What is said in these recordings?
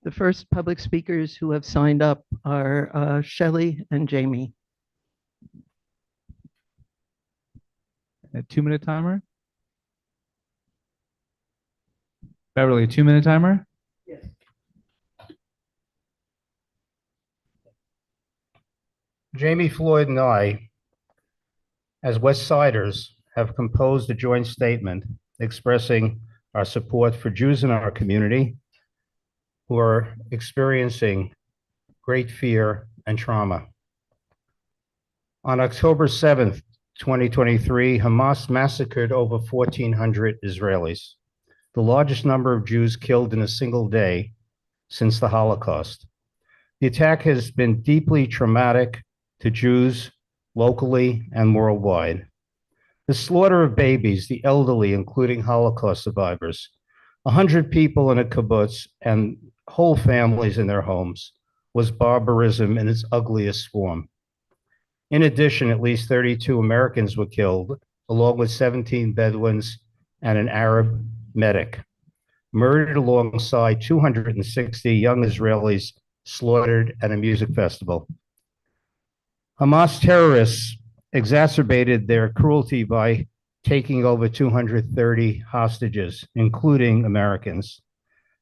The first public speakers who have signed up are Shelley and Jamie. A 2-minute timer? Beverly, 2-minute timer? Yes. Jamie Floyd and I, as West Siders, have composed a joint statement expressing our support for Jews in our community who are experiencing great fear and trauma. On October 7th, 2023, Hamas massacred over 1,400 Israelis, the largest number of Jews killed in a single day since the Holocaust. The attack has been deeply traumatic to Jews locally and worldwide. The slaughter of babies, the elderly, including Holocaust survivors, 100 people in a kibbutz and whole families in their homes, was barbarism in its ugliest form. In addition, at least 32 Americans were killed, along with 17 Bedouins and an Arab medic, murdered alongside 260 young Israelis slaughtered at a music festival. Hamas terrorists exacerbated their cruelty by taking over 230 hostages, including Americans.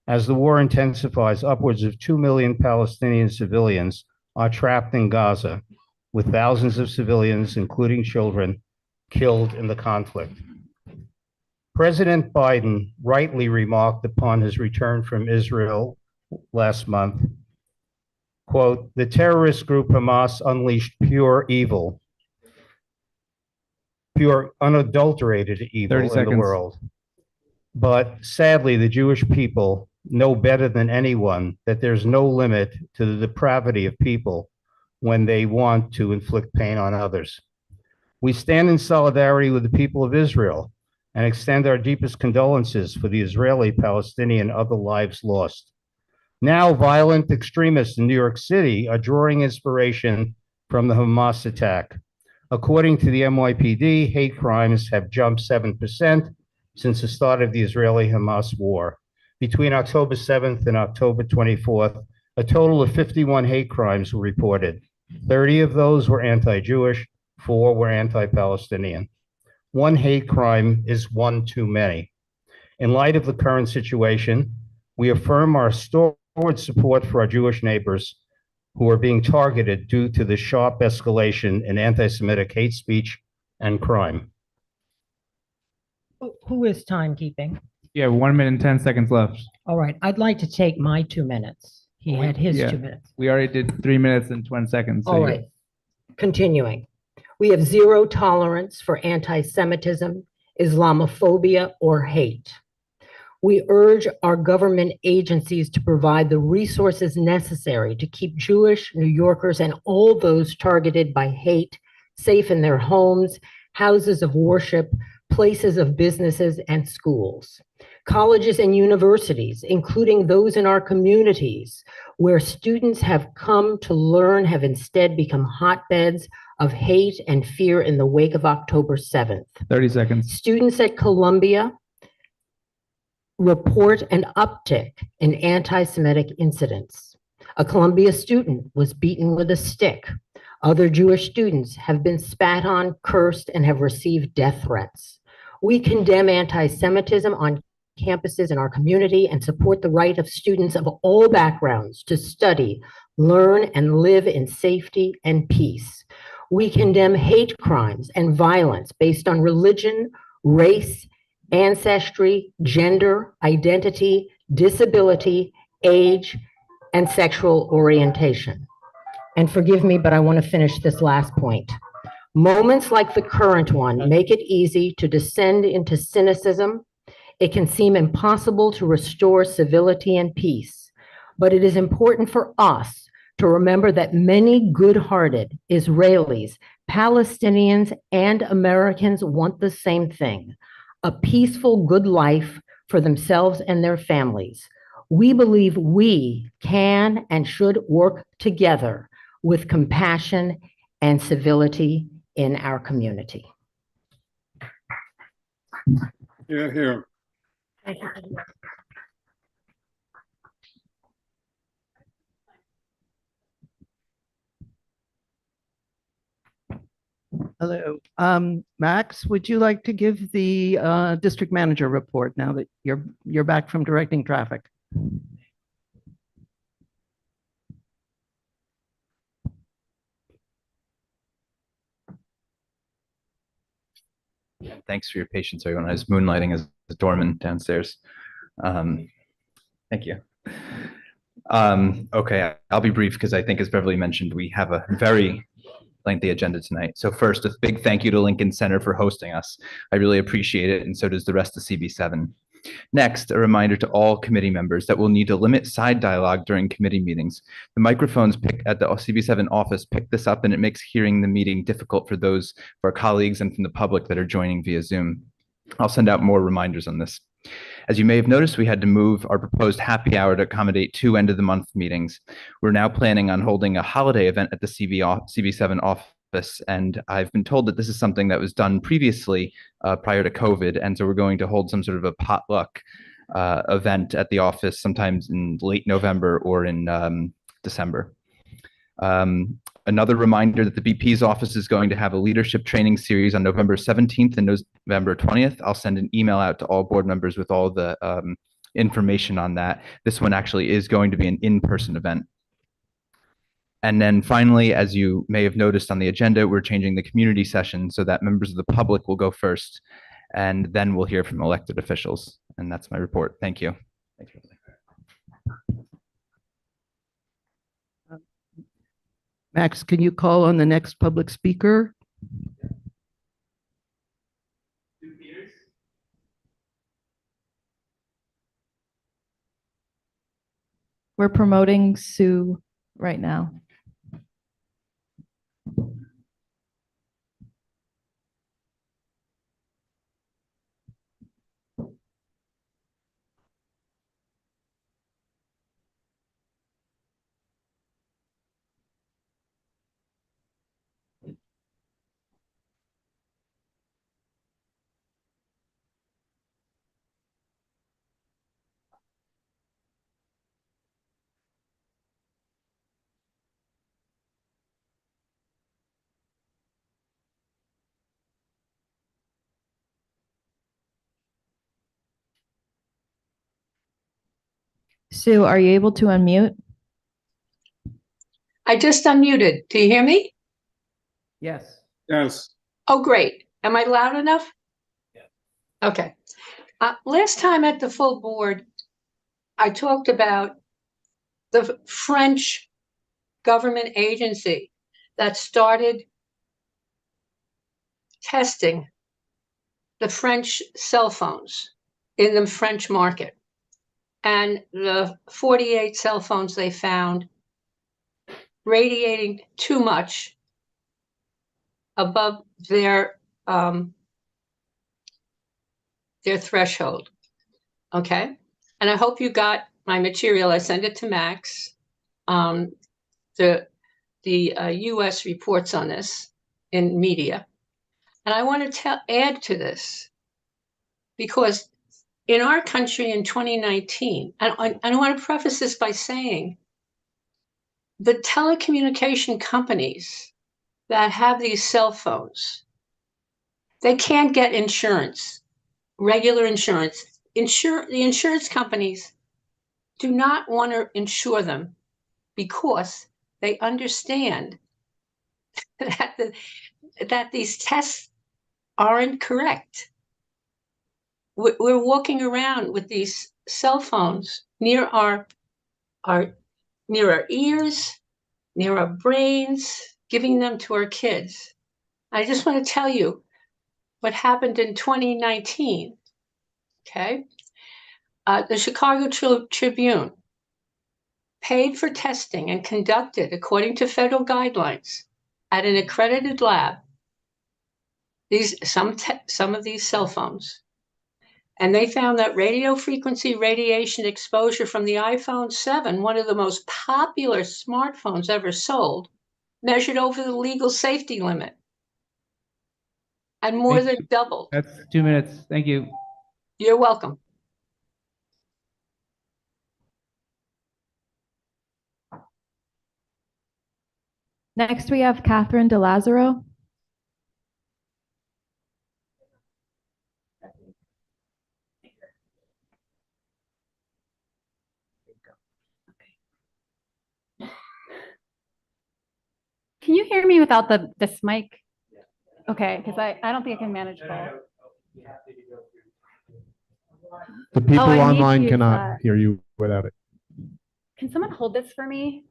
As the war intensifies, upwards of 2 million Palestinian civilians are trapped in Gaza, with thousands of civilians, including children, killed in the conflict. President Biden rightly remarked upon his return from Israel last month, quote, "The terrorist group Hamas unleashed pure evil, pure unadulterated evil in the world. But sadly, the Jewish people know better than anyone that there's no limit to the depravity of people when they want to inflict pain on others. We stand in solidarity with the people of Israel and extend our deepest condolences for the Israeli, Palestinian, and other lives lost. Now, violent extremists in New York City are drawing inspiration from the Hamas attack. According to the NYPD, hate crimes have jumped 7% since the start of the Israeli-Hamas war. Between October 7th and October 24th, a total of 51 hate crimes were reported. 30 of those were anti-Jewish, 4 were anti-Palestinian. One hate crime is one too many. In light of the current situation, we affirm our stalwart support for our Jewish neighbors who are being targeted due to the sharp escalation in anti-Semitic hate speech and crime." Who is timekeeping? Yeah, 1 minute and 10 seconds left. All right, I'd like to take my 2 minutes. He had his Yeah. 2 minutes. We already did 3 minutes and 20 seconds. So All right, continuing. We have zero tolerance for anti-Semitism, Islamophobia, or hate. We urge our government agencies to provide the resources necessary to keep Jewish New Yorkers and all those targeted by hate safe in their homes, houses of worship, places of businesses, and schools. Colleges and universities, including those in our communities where students have come to learn, have instead become hotbeds of hate and fear in the wake of October 7th. 30 seconds. Students at Columbia report an uptick in anti-Semitic incidents. A Columbia student was beaten with a stick. Other Jewish students have been spat on, cursed, and have received death threats. We condemn anti-Semitism on campuses in our community and support the right of students of all backgrounds to study, learn, and live in safety and peace. We condemn hate crimes and violence based on religion, race, ancestry, gender, identity, disability, age, and sexual orientation. And forgive me, but I want to finish this last point. Moments like the current one make it easy to descend into cynicism. It can seem impossible to restore civility and peace, but it is important for us to remember that many good-hearted Israelis, Palestinians, and Americans want the same thing: a peaceful, good life for themselves and their families. We believe we can and should work together with compassion and civility in our community. Here, here. Hello. Max, would you like to give the district manager report now that you're back from directing traffic? Thanks for your patience, everyone. I was moonlighting as a doorman downstairs. Thank you. Okay, I'll be brief because I think, as Beverly mentioned, we have a very lengthy agenda tonight. So first, a big thank you to Lincoln Center for hosting us. I really appreciate it, and so does the rest of CB7. Next, a reminder to all committee members that we'll need to limit side dialogue during committee meetings. The microphones at the CB7 office pick this up, and it makes hearing the meeting difficult for those of our colleagues and from the public that are joining via Zoom. I'll send out more reminders on this. As you may have noticed, we had to move our proposed happy hour to accommodate 2 end-of-the-month meetings. We're now planning on holding a holiday event at the CB7 office, and I've been told that this is something that was done previously prior to COVID, and so we're going to hold some sort of a potluck event at the office sometimes in late November or in December. Another reminder that the BP's office is going to have a leadership training series on November 17th and November 20th. I'll send an email out to all board members with all the information on that. This one actually is going to be an in-person event. And then finally, as you may have noticed on the agenda, we're changing the community session so that members of the public will go first, and then we'll hear from elected officials. And that's my report. Thank you. Thanks, Max, can you call on the next public speaker? We're promoting Sue right now. Sue, are you able to unmute? I just unmuted. Do you hear me? Yes. Yes. Oh, great. Am I loud enough? Yeah. Okay. Last time at the full board, I talked about the French government agency that started testing the French cell phones in the French market. And the 48 cell phones they found radiating too much above their threshold. Okay. And I hope you got my material. I sent it to Max. The US reports on this in media. And I want to add to this because in our country in 2019, and I want to preface this by saying the telecommunication companies that have these cell phones, they can't get insurance, regular insurance. The insurance companies do not want to insure them because they understand that these tests aren't correct. We're walking around with these cell phones near our ears, near our brains, giving them to our kids. I just want to tell you what happened in 2019. Okay, the Chicago Tribune paid for testing and conducted according to federal guidelines at an accredited lab some of these cell phones. And they found that radio frequency radiation exposure from the iPhone 7, one of the most popular smartphones ever sold, measured over the legal safety limit and more than doubled. That's 2 minutes. Thank you. You're welcome. Next, we have Catherine DeLazaro. hear me without this mic? Okay, because I don't think I can manage both. The people I need to online use cannot that. hear you without it. Can someone hold this for me?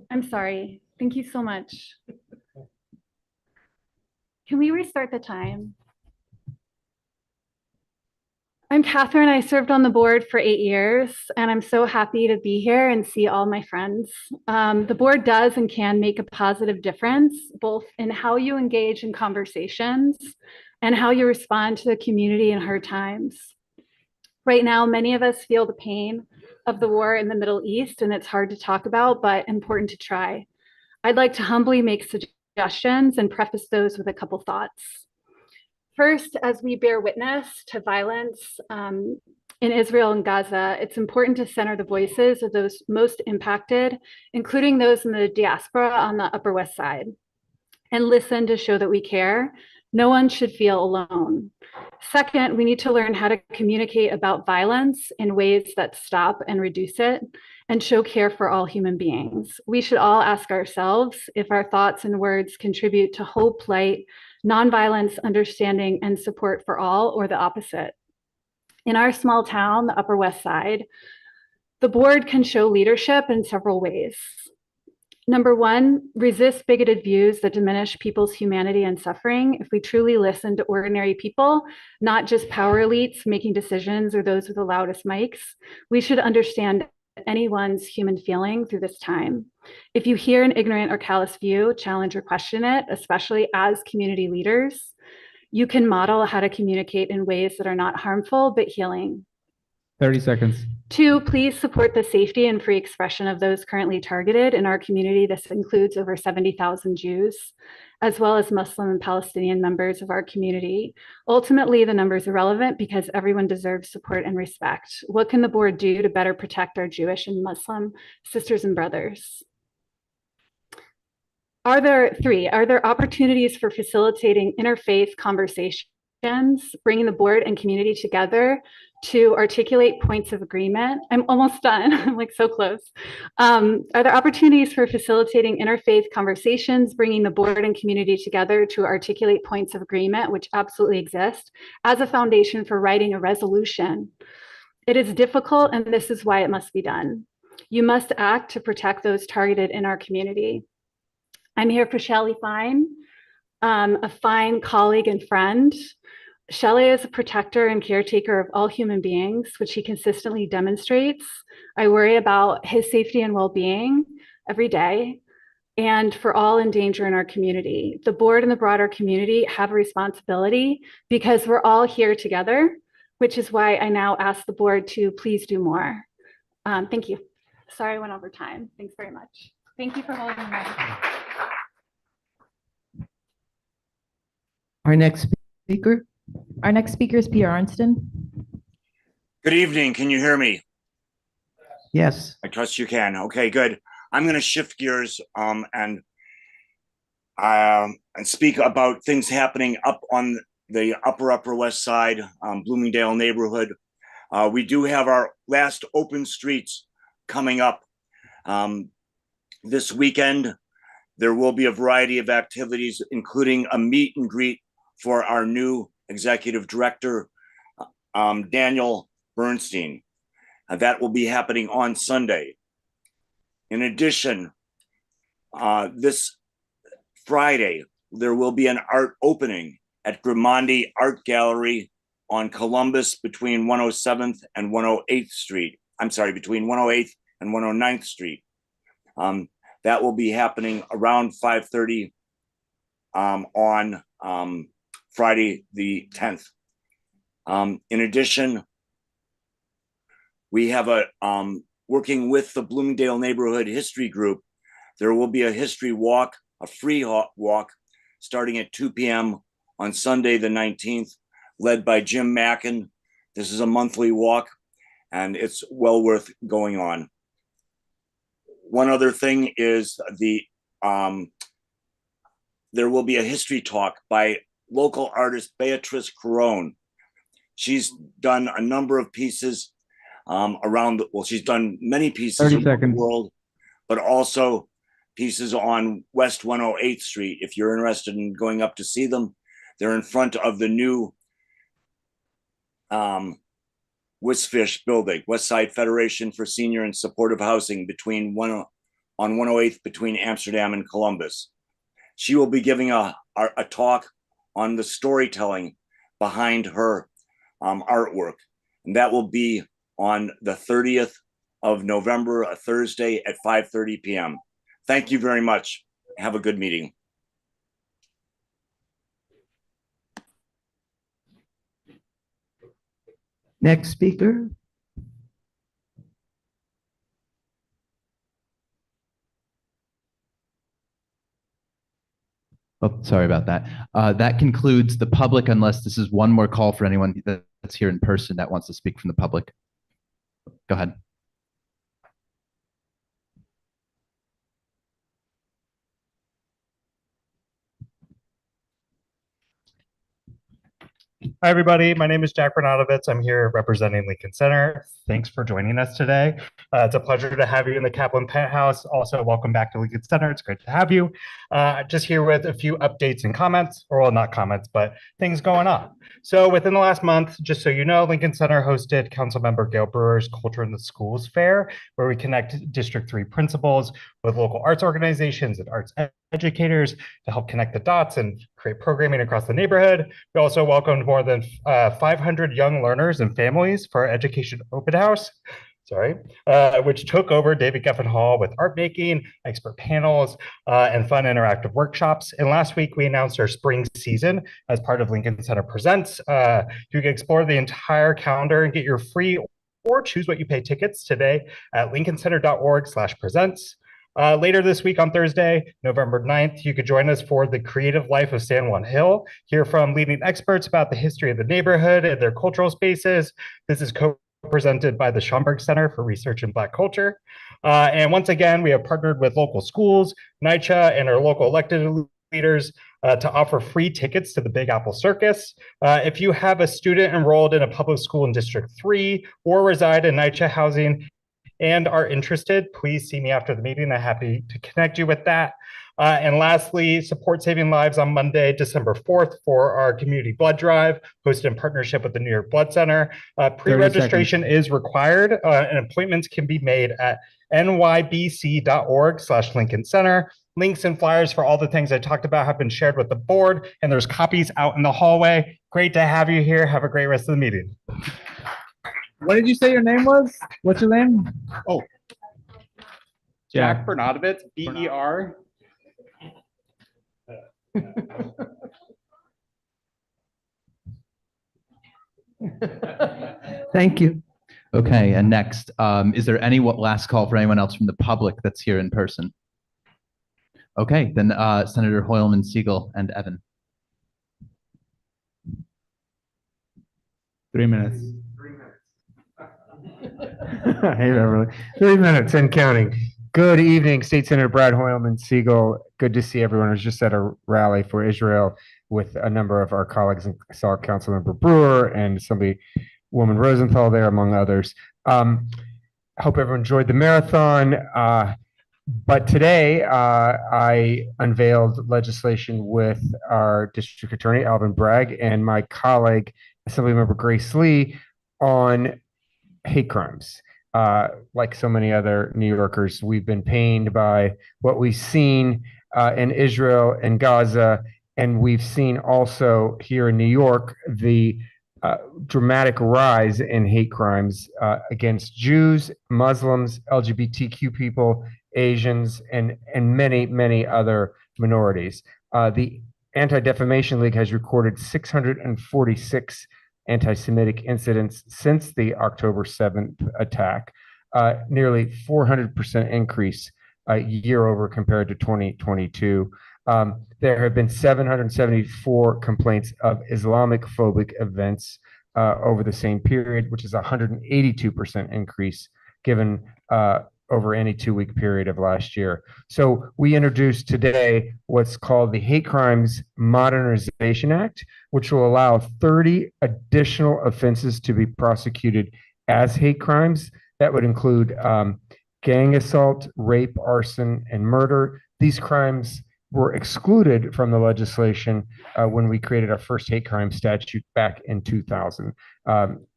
I'm sorry. Thank you so much. Can we restart the time? I'm Catherine. I served on the board for 8 years, and I'm so happy to be here and see all my friends. The board does and can make a positive difference, both in how you engage in conversations and how you respond to the community in hard times. Right now, many of us feel the pain of the war in the Middle East, and it's hard to talk about, but important to try. I'd like to humbly make suggestions and preface those with a couple thoughts. First, as we bear witness to violence in Israel and Gaza, it's important to center the voices of those most impacted, including those in the diaspora on the Upper West Side, and listen to show that we care. No one should feel alone. Second, we need to learn how to communicate about violence in ways that stop and reduce it and show care for all human beings. We should all ask ourselves if our thoughts and words contribute to hope, light, nonviolence, understanding, and support for all, or the opposite. In our small town, the Upper West Side, the board can show leadership in several ways. Number one, resist bigoted views that diminish people's humanity and suffering. If we truly listen to ordinary people, not just power elites making decisions or those with the loudest mics, we should understand anyone's human feeling through this time. If you hear an ignorant or callous view, challenge or question it, especially as community leaders. You can model how to communicate in ways that are not harmful, but healing. 30 seconds. 2, please support the safety and free expression of those currently targeted in our community. This includes over 70,000 Jews, as well as Muslim and Palestinian members of our community. Ultimately, the numbers are relevant because everyone deserves support and respect. What can the board do to better protect our Jewish and Muslim sisters and brothers? Are there opportunities for facilitating interfaith conversations, bringing the board and community together to articulate points of agreement? I'm almost done. I'm like so close. Are there opportunities for facilitating interfaith conversations, bringing the board and community together to articulate points of agreement, which absolutely exist, as a foundation for writing a resolution? It is difficult, and this is why it must be done. You must act to protect those targeted in our community. I'm here for Shelley Fine, a fine colleague and friend. Shelley is a protector and caretaker of all human beings, which he consistently demonstrates. I worry about his safety and well-being every day, and for all in danger in our community. The board and the broader community have a responsibility because we're all here together, which is why I now ask the board to please do more. Thank you. Sorry I went over time. Thanks very much. Thank you for holding me. Our next speaker. Our next speaker is Peter Arnston. Good evening. Can you hear me? Yes. I trust you can. Okay, good. I'm going to shift gears and speak about things happening up on the Upper West Side, Bloomingdale neighborhood. We do have our last open streets coming up this weekend. There will be a variety of activities, including a meet and greet for our new executive director, Daniel Bernstein. That will be happening on Sunday. In addition, this Friday, there will be an art opening at Grimandi Art Gallery on Columbus between 107th and 108th Street. I'm sorry, between 108th and 109th Street. That will be happening around 5:30 on Friday the 10th. In addition, we have working with the Bloomingdale Neighborhood History Group, there will be a history walk, a free walk, starting at 2 p.m. on Sunday the 19th, led by Jim Mackin. This is a monthly walk, and it's well worth going on. One other thing is there will be a history talk by local artist Beatrice Carone. She's done a number of pieces she's done many pieces around the world, but also pieces on West 108th Street. If you're interested in going up to see them, they're in front of the new Wisfish building, West Side Federation for Senior and Supportive Housing on 108th between Amsterdam and Columbus. She will be giving a talk on the storytelling behind her artwork. And that will be on the 30th of November, a Thursday at 5:30 p.m. Thank you very much. Have a good meeting. Next speaker. Oh, sorry about that. That concludes the public, unless this is one more call for anyone that's here in person that wants to speak from the public. Go ahead. Hi, everybody. My name is Jack Bernadovitz. I'm here representing Lincoln Center. Thanks for joining us today. It's a pleasure to have you in the Kaplan Penthouse. Also, welcome back to Lincoln Center. It's great to have you. Just here with a few updates and comments, or well, not comments, but things going on. So within the last month, just so you know, Lincoln Center hosted Councilmember Gail Brewer's Culture in the Schools Fair, where we connect District 3 principals with local arts organizations and arts educators to help connect the dots and create programming across the neighborhood. We also welcomed more than 500 young learners and families for our education open house, which took over David Geffen Hall with art making, expert panels, and fun interactive workshops. And last week, we announced our spring season as part of Lincoln Center Presents. You can explore the entire calendar and get your free or choose what you pay tickets today at lincolncenter.org/presents. Later this week on Thursday, November 9th, you could join us for The Creative Life of San Juan Hill, hear from leading experts about the history of the neighborhood and their cultural spaces. This is co-presented by the Schomburg Center for Research in Black Culture. And once again, we have partnered with local schools, NYCHA, and our local elected leaders to offer free tickets to the Big Apple Circus. If you have a student enrolled in a public school in District 3 or reside in NYCHA housing and are interested, please see me after the meeting. I'm happy to connect you with that. And lastly, support Saving Lives on Monday, December 4th for our community blood drive, hosted in partnership with the New York Blood Center. Pre-registration is required, and appointments can be made at nybc.org/Lincoln Center. Links and flyers for all the things I talked about have been shared with the board, and there's copies out in the hallway. Great to have you here. Have a great rest of the meeting. What did you say your name was? What's your name? Oh, Jack Bernadovitz, B-E-R. Thank you. Okay, and next, is there any last call for anyone else from the public that's here in person? Okay, then Senator Hoylman, Siegel, and Evan. 3 minutes. Hey, Beverly. 3 minutes and counting. Good evening, State Senator Brad Hoylman, Siegel. Good to see everyone. I was just at a rally for Israel with a number of our colleagues, and I saw Councilmember Brewer and Assemblywoman Rosenthal there, among others. I hope everyone enjoyed the marathon. But today, I unveiled legislation with our District Attorney, Alvin Bragg, and my colleague, Assemblymember Grace Lee, on hate crimes. Like so many other New Yorkers, we've been pained by what we've seen in Israel and Gaza, and we've seen also here in New York the dramatic rise in hate crimes against Jews, Muslims, LGBTQ people, Asians, and many, many other minorities. The Anti-Defamation League has recorded 646 anti-Semitic incidents since the October 7th attack, nearly 400% increase year over compared to 2022. There have been 774 complaints of Islamic phobic events over the same period, which is a 182% increase given over any 2-week period of last year. So we introduced today what's called the Hate Crimes Modernization Act, which will allow 30 additional offenses to be prosecuted as hate crimes. That would include gang assault, rape, arson, and murder. these crimes were excluded from the legislation when we created our first hate crime statute back in 2000.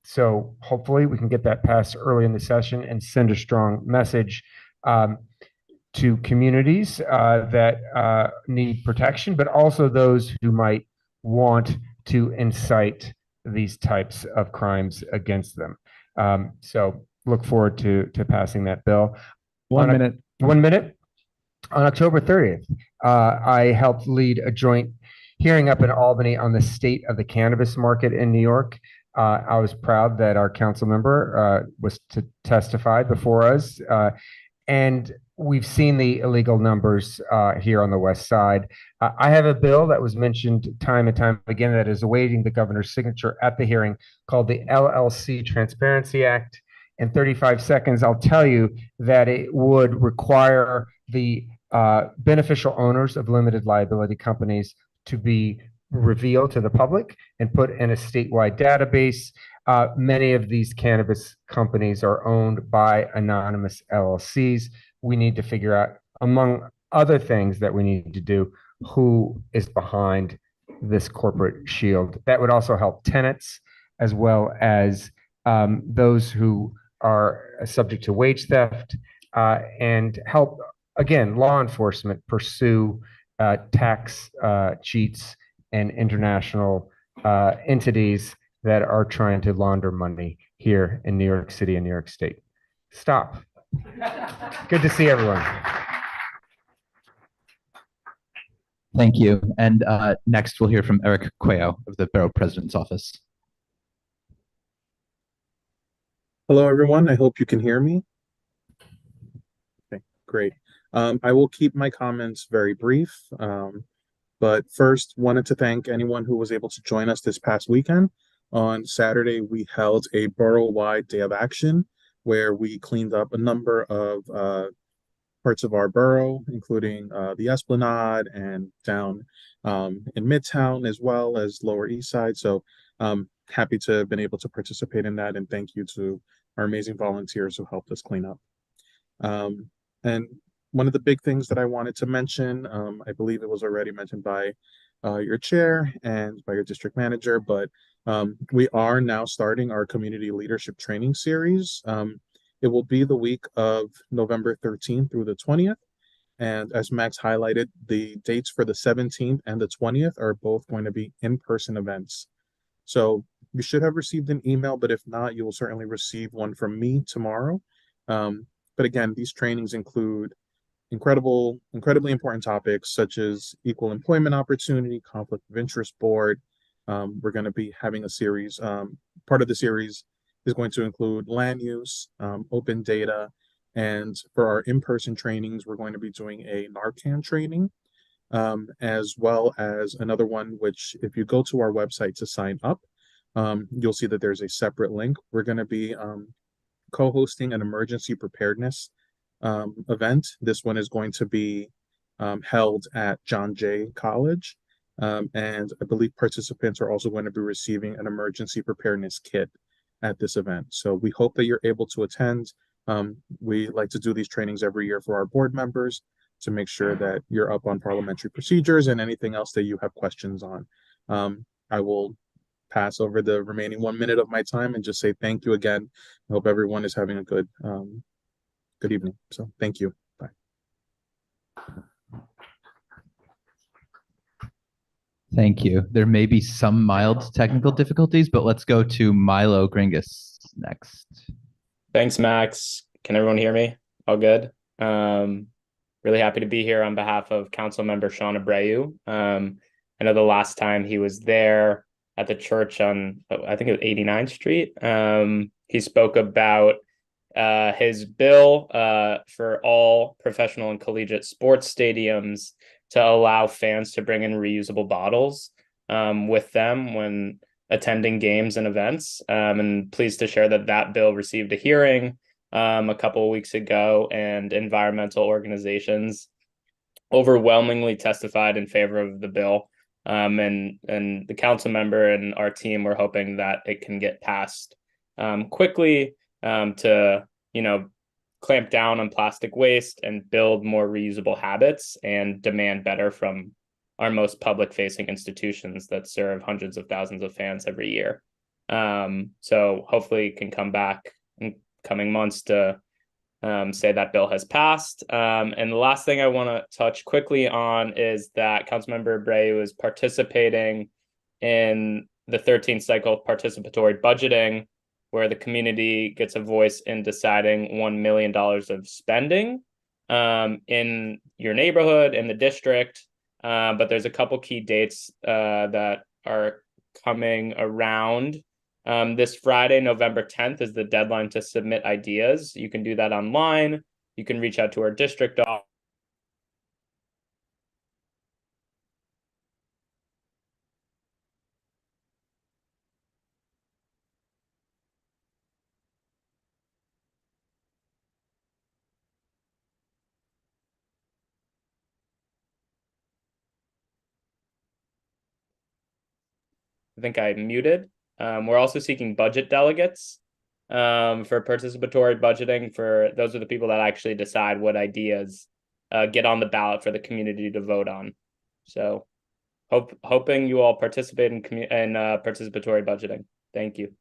So hopefully we can get that passed early in the session and send a strong message to communities that need protection, but also those who might want to incite these types of crimes against them. So look forward to passing that bill. 1 minute. 1 minute. On October 30th, I helped lead a joint hearing up in Albany on the state of the cannabis market in New York. I was proud that our council member was to testify before us. And we've seen the illegal numbers here on the West Side. I have a bill that was mentioned time and time again that is awaiting the governor's signature at the hearing called the LLC Transparency Act. In 35 seconds, I'll tell you that it would require the beneficial owners of limited liability companies to be revealed to the public and put in a statewide database. Many of these cannabis companies are owned by anonymous LLCs. We need to figure out, among other things that we need to do, who is behind this corporate shield. That would also help tenants as well as those who are subject to wage theft and help, again, law enforcement pursue tax cheats and international entities that are trying to launder money here in New York City and New York State. Stop. Good to see everyone. Thank you. And next we'll hear from Eric Cuello of the Borough President's Office. Hello, everyone. I hope you can hear me. Okay, great. I will keep my comments very brief, but first wanted to thank anyone who was able to join us this past weekend. On Saturday, we held a borough-wide day of action where we cleaned up a number of parts of our borough, including the Esplanade and down in Midtown, as well as Lower East Side. So happy to have been able to participate in that, and thank you to our amazing volunteers who helped us clean up. And one of the big things that I wanted to mention, I believe it was already mentioned by your chair and by your district manager, but we are now starting our community leadership training series. It will be the week of November 13th through the 20th. And as Max highlighted, the dates for the 17th and the 20th are both going to be in-person events. So you should have received an email, but if not, you will certainly receive one from me tomorrow. But again, these trainings include incredibly important topics such as equal employment opportunity, conflict of interest board. We're going to be having a series. Part of the series is going to include land use, open data, and for our in-person trainings, we're going to be doing a Narcan training, as well as another one, which if you go to our website to sign up, you'll see that there's a separate link. We're going to be co-hosting an emergency preparedness event. This one is going to be held at John Jay College. And I believe participants are also going to be receiving an emergency preparedness kit at this event. So we hope that you're able to attend. We like to do these trainings every year for our board members to make sure that you're up on parliamentary procedures and anything else that you have questions on. I will pass over the remaining 1 minute of my time and just say thank you again. I hope everyone is having a good evening. So thank you. Bye. Thank you. There may be some mild technical difficulties, but let's go to Milo Gringus next. Thanks, Max. Can everyone hear me? All good? Really happy to be here on behalf of Council Member Sean Abreu. I know the last time he was there at the church on, I think it was 89th Street, he spoke about his bill for all professional and collegiate sports stadiums to allow fans to bring in reusable bottles with them when attending games and events. And pleased to share that that bill received a hearing a couple of weeks ago, and environmental organizations overwhelmingly testified in favor of the bill. And the council member and our team were hoping that it can get passed quickly to, clamp down on plastic waste and build more reusable habits and demand better from our most public-facing institutions that serve hundreds of thousands of fans every year. So hopefully can come back in coming months to say that bill has passed. And the last thing I want to touch quickly on is that Councilmember Abreu is participating in the 13th cycle of participatory budgeting, where the community gets a voice in deciding $1 million of spending in your neighborhood, in the district. But there's a couple key dates that are coming around. This Friday, November 10th, is the deadline to submit ideas. You can do that online. You can reach out to our district office. I think I muted. We're also seeking budget delegates for participatory budgeting. For those are the people that actually decide what ideas get on the ballot for the community to vote on. So hoping you all participate in participatory budgeting. Thank you.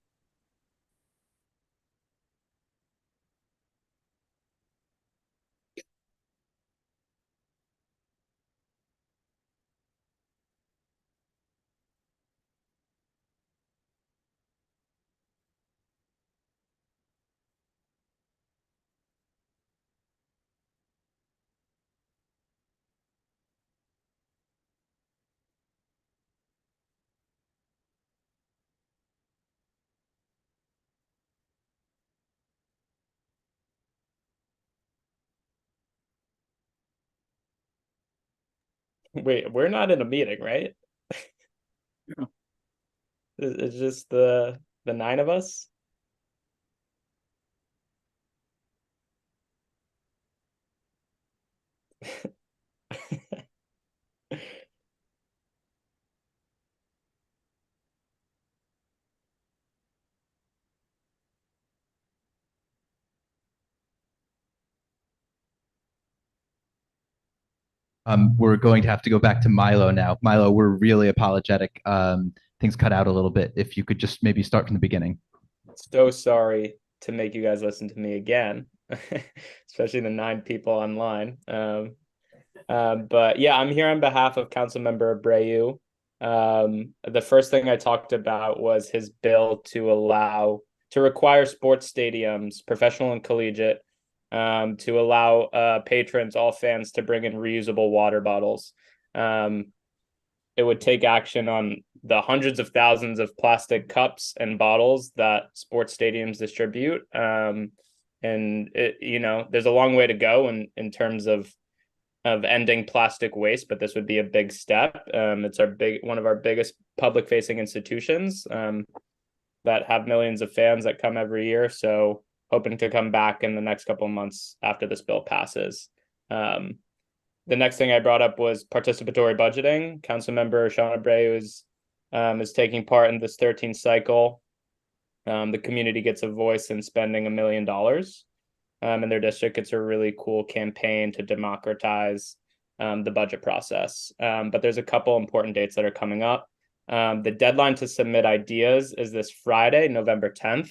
Wait, we're not in a meeting, right? It's just the 9 of us. We're going to have to go back to Milo now. Milo, we're really apologetic. Things cut out a little bit. If you could just maybe start from the beginning. So sorry to make you guys listen to me again, especially the 9 people online. But yeah, I'm here on behalf of Councilmember Abreu. The first thing I talked about was his bill to require sports stadiums, professional and collegiate, to allow patrons, all fans, to bring in reusable water bottles. It would take action on the hundreds of thousands of plastic cups and bottles that sports stadiums distribute. And there's a long way to go in terms of ending plastic waste, but this would be a big step. It's one of our biggest public facing institutions that have millions of fans that come every year. So hoping to come back in the next couple of months after this bill passes. The next thing I brought up was participatory budgeting. Councilmember Sean Abreu is taking part in this 13th cycle. The community gets a voice in spending $1 million in their district. It's a really cool campaign to democratize the budget process. But there's a couple important dates that are coming up. The deadline to submit ideas is this Friday, November 10th.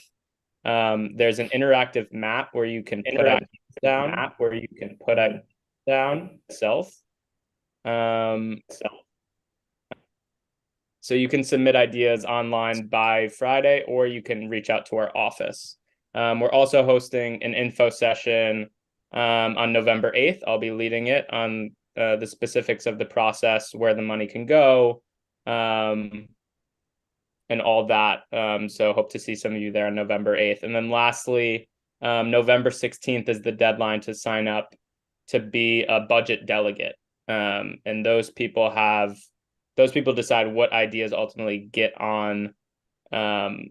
There's an interactive map where you can put down self. So you can submit ideas online by Friday, or you can reach out to our office. We're also hosting an info session on November 8th. I'll be leading it on the specifics of the process, where the money can go, and all that. So hope to see some of you there on November 8th. And then lastly, November 16th is the deadline to sign up to be a budget delegate. And those people decide what ideas ultimately get on the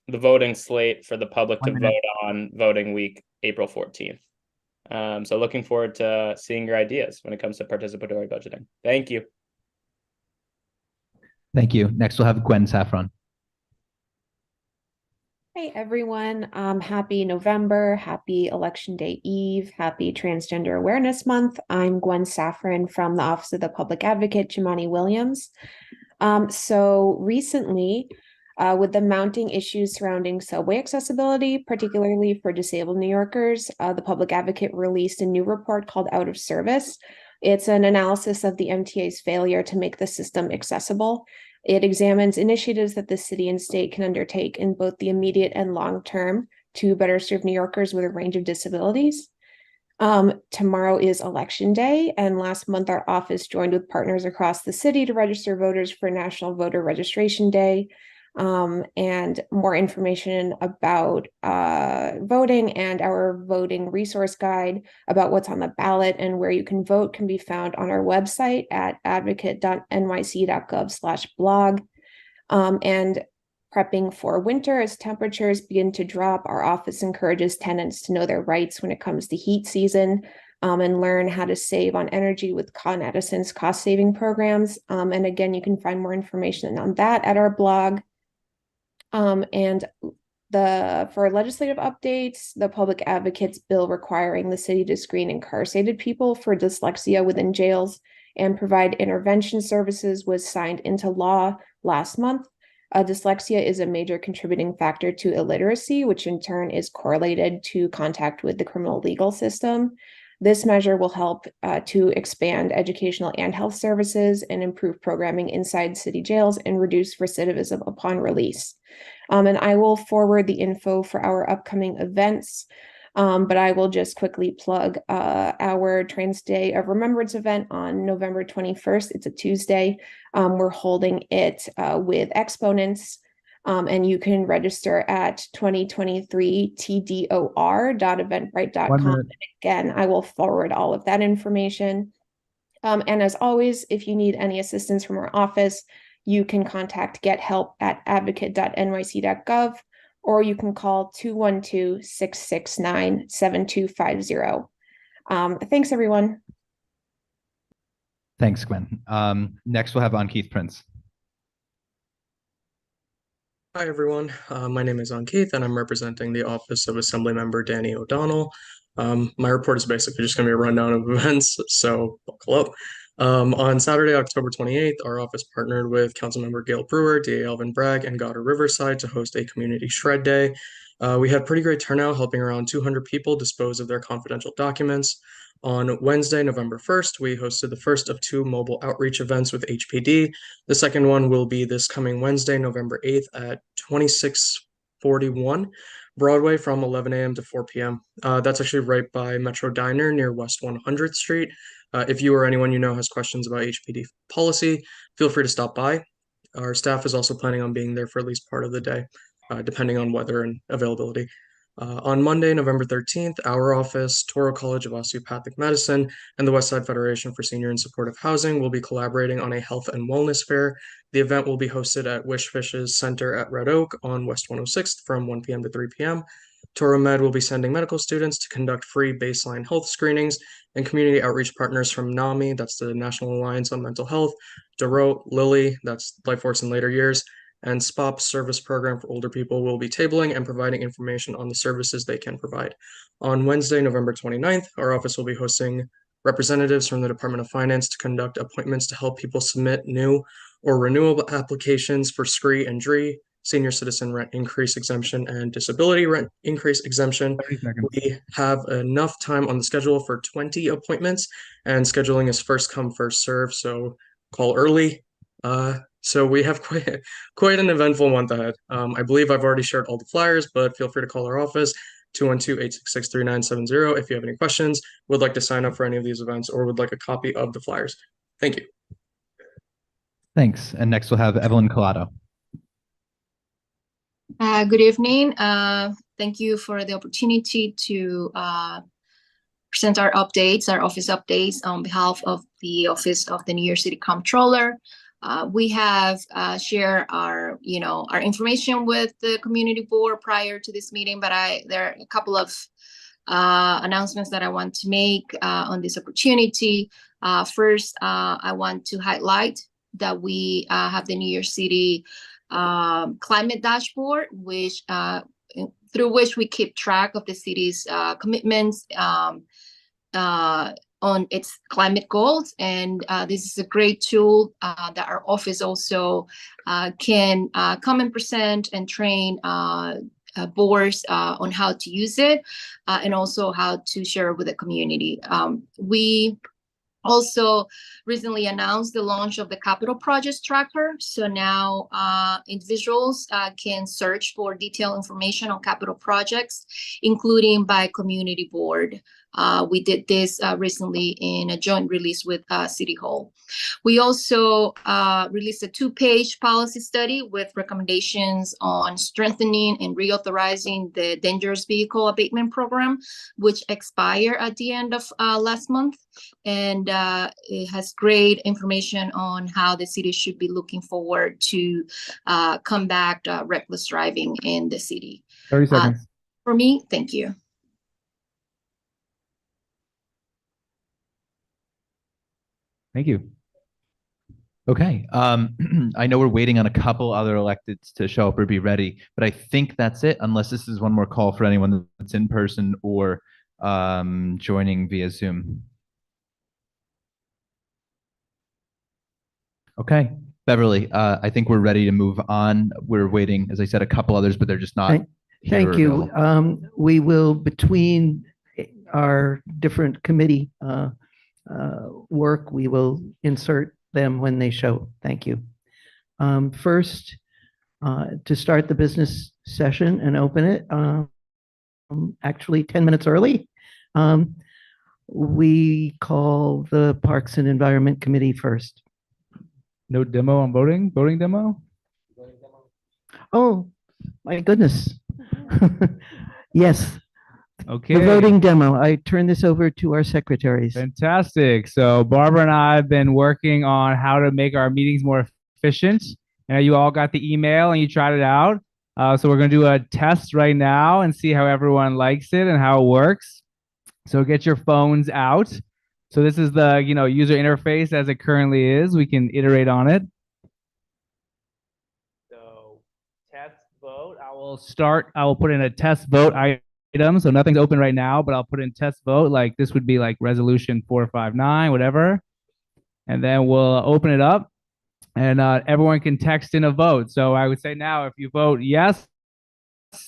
voting slate for the public to vote on voting week, April 14th. So looking forward to seeing your ideas when it comes to participatory budgeting. Thank you. Thank you. Next, we'll have Gwen Saffron. Hey everyone, happy November, happy Election Day Eve, happy Transgender Awareness Month. I'm Gwen Safran from the Office of the Public Advocate, Jimani Williams. So recently, with the mounting issues surrounding subway accessibility, particularly for disabled New Yorkers, the Public Advocate released a new report called Out of Service. It's an analysis of the MTA's failure to make the system accessible. It examines initiatives that the city and state can undertake in both the immediate and long term to better serve New Yorkers with a range of disabilities. Tomorrow is Election Day, and last month our office joined with partners across the city to register voters for National Voter Registration Day. And more information about voting and our voting resource guide about what's on the ballot and where you can vote can be found on our website at advocate.nyc.gov/blog. And prepping for winter as temperatures begin to drop, our office encourages tenants to know their rights when it comes to heat season. And learn how to save on energy with Con Edison's cost-saving programs. And again, you can find more information on that at our blog. And for legislative updates, the Public Advocates bill requiring the city to screen incarcerated people for dyslexia within jails and provide intervention services was signed into law last month. Dyslexia is a major contributing factor to illiteracy, which in turn is correlated to contact with the criminal legal system. This measure will help to expand educational and health services and improve programming inside city jails and reduce recidivism upon release. And I will forward the info for our upcoming events, but I will just quickly plug our Trans Day of Remembrance event on November 21st. It's a Tuesday. We're holding it with exponents. And you can register at 2023tdor.eventbrite.com. And again, I will forward all of that information. And as always, if you need any assistance from our office, you can contact gethelp@advocate.nyc.gov, or you can call 212-669-7250. Thanks, everyone. Thanks, Gwen. Next, we'll have Keith Prince. Hi, everyone. My name is Keith, and I'm representing the Office of Assemblymember Danny O'Donnell. My report is basically just going to be a rundown of events, so buckle up. On Saturday, October 28th, our office partnered with Councilmember Gail Brewer, DA Alvin Bragg, and Goddard Riverside to host a community shred day. We had pretty great turnout, helping around 200 people dispose of their confidential documents. On Wednesday, November 1st, we hosted the first of 2 mobile outreach events with HPD. The second one will be this coming Wednesday, November 8th at 2641 Broadway from 11 a.m. to 4 p.m. That's actually right by Metro Diner near West 100th Street. If you or anyone you know has questions about HPD policy, feel free to stop by. Our staff is also planning on being there for at least part of the day, depending on weather and availability. On Monday, November 13th, our office, Toro College of Osteopathic Medicine, and the Westside Federation for Senior and Supportive Housing will be collaborating on a health and wellness fair. The event will be hosted at Wishfish's Center at Red Oak on West 106th from 1 p.m. to 3 p.m. Toro Med will be sending medical students to conduct free baseline health screenings, and community outreach partners from NAMI, that's the National Alliance on Mental Health, DeRote, Lilly, that's Life Works in Later Years, and SPOP service program for older people will be tabling and providing information on the services they can provide. On Wednesday, November 29th, our office will be hosting representatives from the Department of Finance to conduct appointments to help people submit new or renewable applications for SCREE and DREE, senior citizen rent increase exemption, and disability rent increase exemption. We have enough time on the schedule for 20 appointments, and scheduling is first come, first serve, so call early. So we have quite an eventful month ahead. I believe I've already shared all the flyers, but feel free to call our office, 212-866-3970, if you have any questions, would like to sign up for any of these events, or would like a copy of the flyers. Thank you. Thanks. And next we'll have Evelyn Collado. Good evening. Thank you for the opportunity to present our updates, our office updates on behalf of the Office of the New York City Comptroller. We have shared our information with the community board prior to this meeting, but there are a couple of announcements that I want to make on this opportunity. First, I want to highlight that we have the New York City climate dashboard, which through which we keep track of the city's commitments on its climate goals. And this is a great tool that our office also can come and present and train boards on how to use it and also how to share it with the community. We also recently announced the launch of the capital projects tracker. So now individuals can search for detailed information on capital projects, including by community board. We did this recently in a joint release with City Hall. We also released a 2-page policy study with recommendations on strengthening and reauthorizing the dangerous vehicle abatement program, which expired at the end of last month. And it has great information on how the city should be looking forward to combat reckless driving in the city. 30 seconds. For me, thank you. Thank you. Okay. I know we're waiting on a couple other electeds to show up or be ready, but I think that's it, unless this is one more call for anyone that's in person or joining via Zoom. Okay. Beverly, I think we're ready to move on. We're waiting, as I said, a couple others, but they're just not. Thank you. We will, between our different committee work, we will insert them when they show. Thank you. First, to start the business session and open it, actually 10 minutes early, we call the Parks and Environment Committee first. No demo on voting demo? Oh, my goodness. Yes. Okay. The voting demo. I turn this over to our secretaries. Fantastic. So Barbara and I have been working on how to make our meetings more efficient. And you all got the email and you tried it out. So we're going to do a test right now and see how everyone likes it and how it works. So get your phones out. So this is the user interface as it currently is. We can iterate on it. So test vote. I will put in a test vote item. So nothing's open right now, but I'll put in test vote. Like this would be like resolution 459, whatever. And then we'll open it up and everyone can text in a vote. So I would say now, if you vote yes,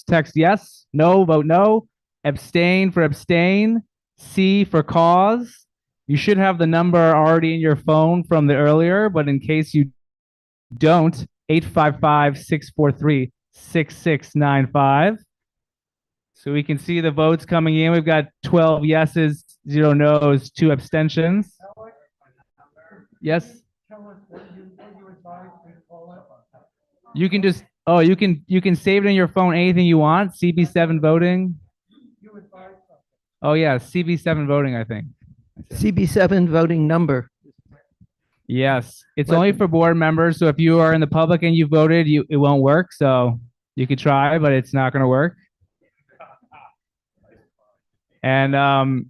text yes, no, vote no, abstain for abstain, C for cause. You should have the number already in your phone from the earlier, but in case you don't, 855-643-6695. So we can see the votes coming in. We've got 12 yeses, 0 no's, 2 abstentions. Yes? You can just, you can save it in your phone, anything you want. CB7 voting. Oh yeah, CB7 voting, I think. CB7 voting number. Yes, it's only for board members. So if you are in the public and you voted, it won't work. So you could try, but it's not going to work. And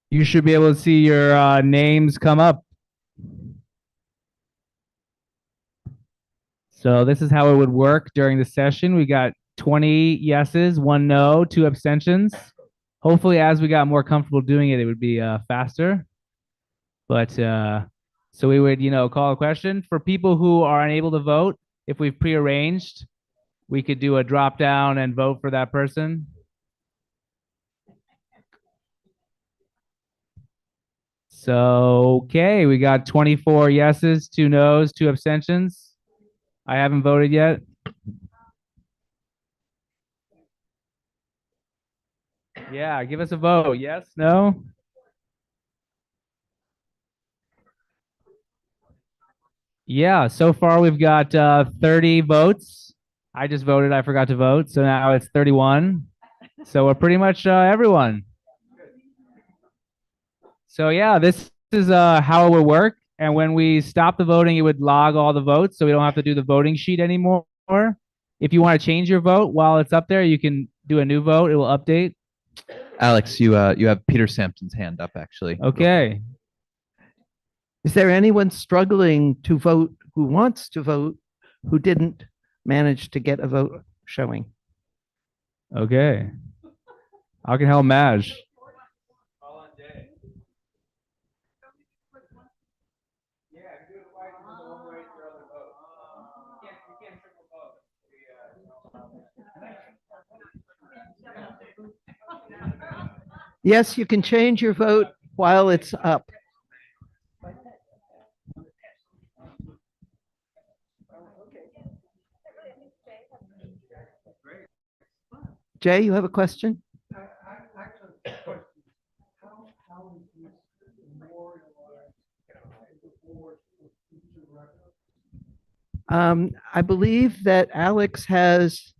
you should be able to see your names come up. So this is how it would work during the session. We got 20 yeses, 1 no, 2 abstentions. Hopefully, as we got more comfortable doing it, it would be faster. But so we would, call a question for people who are unable to vote. If we've prearranged, we could do a drop down and vote for that person. So, okay, we got 24 yeses, 2 no's, 2 abstentions. I haven't voted yet. Yeah, give us a vote. Yes, no? Yeah, so far we've got 30 votes. I just voted, I forgot to vote. So now it's 31. So we're pretty much everyone. So yeah, this is how it would work. And when we stop the voting, it would log all the votes. So we don't have to do the voting sheet anymore. If you want to change your vote while it's up there, you can do a new vote. It will update. Alex, you have Peter Sampson's hand up, actually. Okay. Is there anyone struggling to vote who wants to vote who didn't manage to get a vote showing? Okay. How can help Maj? Yes, you can change your vote while it's up. Jay, you have a question? I believe that Alex has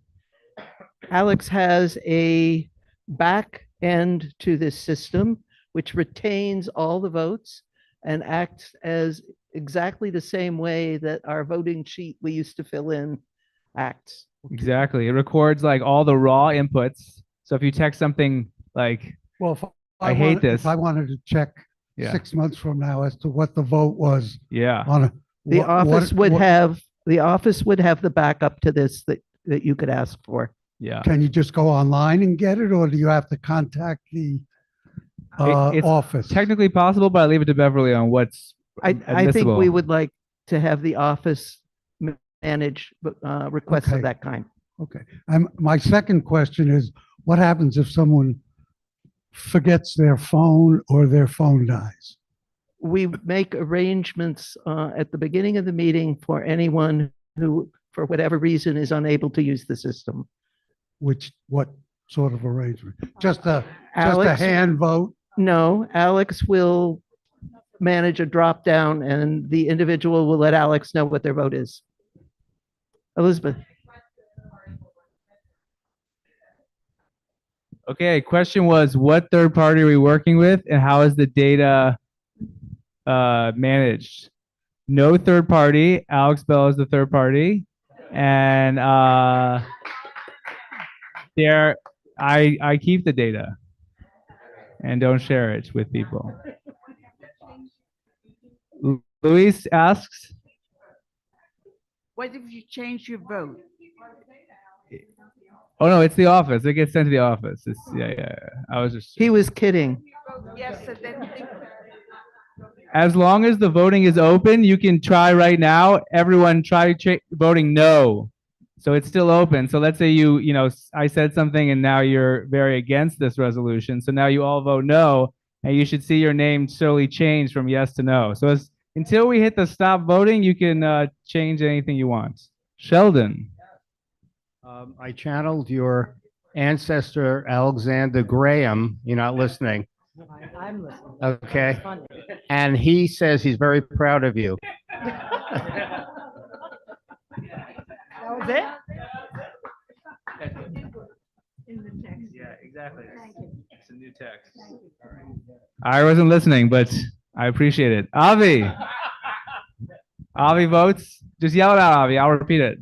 a back end to this system, which retains all the votes and acts as exactly the same way that our voting sheet we used to fill in acts. Exactly. It records like all the raw inputs. So if you text something like, Well, if I hate wanted- this. If I wanted to check Yeah. 6 months from now as to what the vote was Yeah. on a. The what- office what- would have the backup to this that you could ask for. Yeah. Can you just go online and get it, or do you have to contact the It's office? technically possible, but I leave it to Beverly on what's I think admissible. we would like to have the office manage requests Okay. of that kind. Okay. My second question is, what happens if someone forgets their phone or their phone dies? We make arrangements at the beginning of the meeting for anyone who, for whatever reason, is unable to use the system. What sort of arrangement? Just a Alex- hand vote? No, Alex will manage a drop down and the individual will let Alex know what their vote is. Elizabeth. Okay, question was what third party are we working with and how is the data managed? No third party. Alex Bell is the third party. And there I keep the data and don't share it with people. Luis asks, What if you change your vote? oh no, it's the office. It gets sent to the office. It's yeah. I was just He was kidding. Yes, and then as long as the voting is open, you can try right now. Everyone try voting no. So it's still open. So let's say you know, I said something and now you're very against this resolution. So now you all vote no, and you should see your name slowly change from yes to no. So until we hit the stop voting, you can change anything you want. Sheldon. I channeled your ancestor, Alexander Graham. You're not listening. I'm listening. Okay. It's funny. And he says he's very proud of you. that was it? In the text. Yeah, exactly. It's a new text. I wasn't listening, but I appreciate it. Avi. Avi votes. Just yell it out, Avi. I'll repeat it.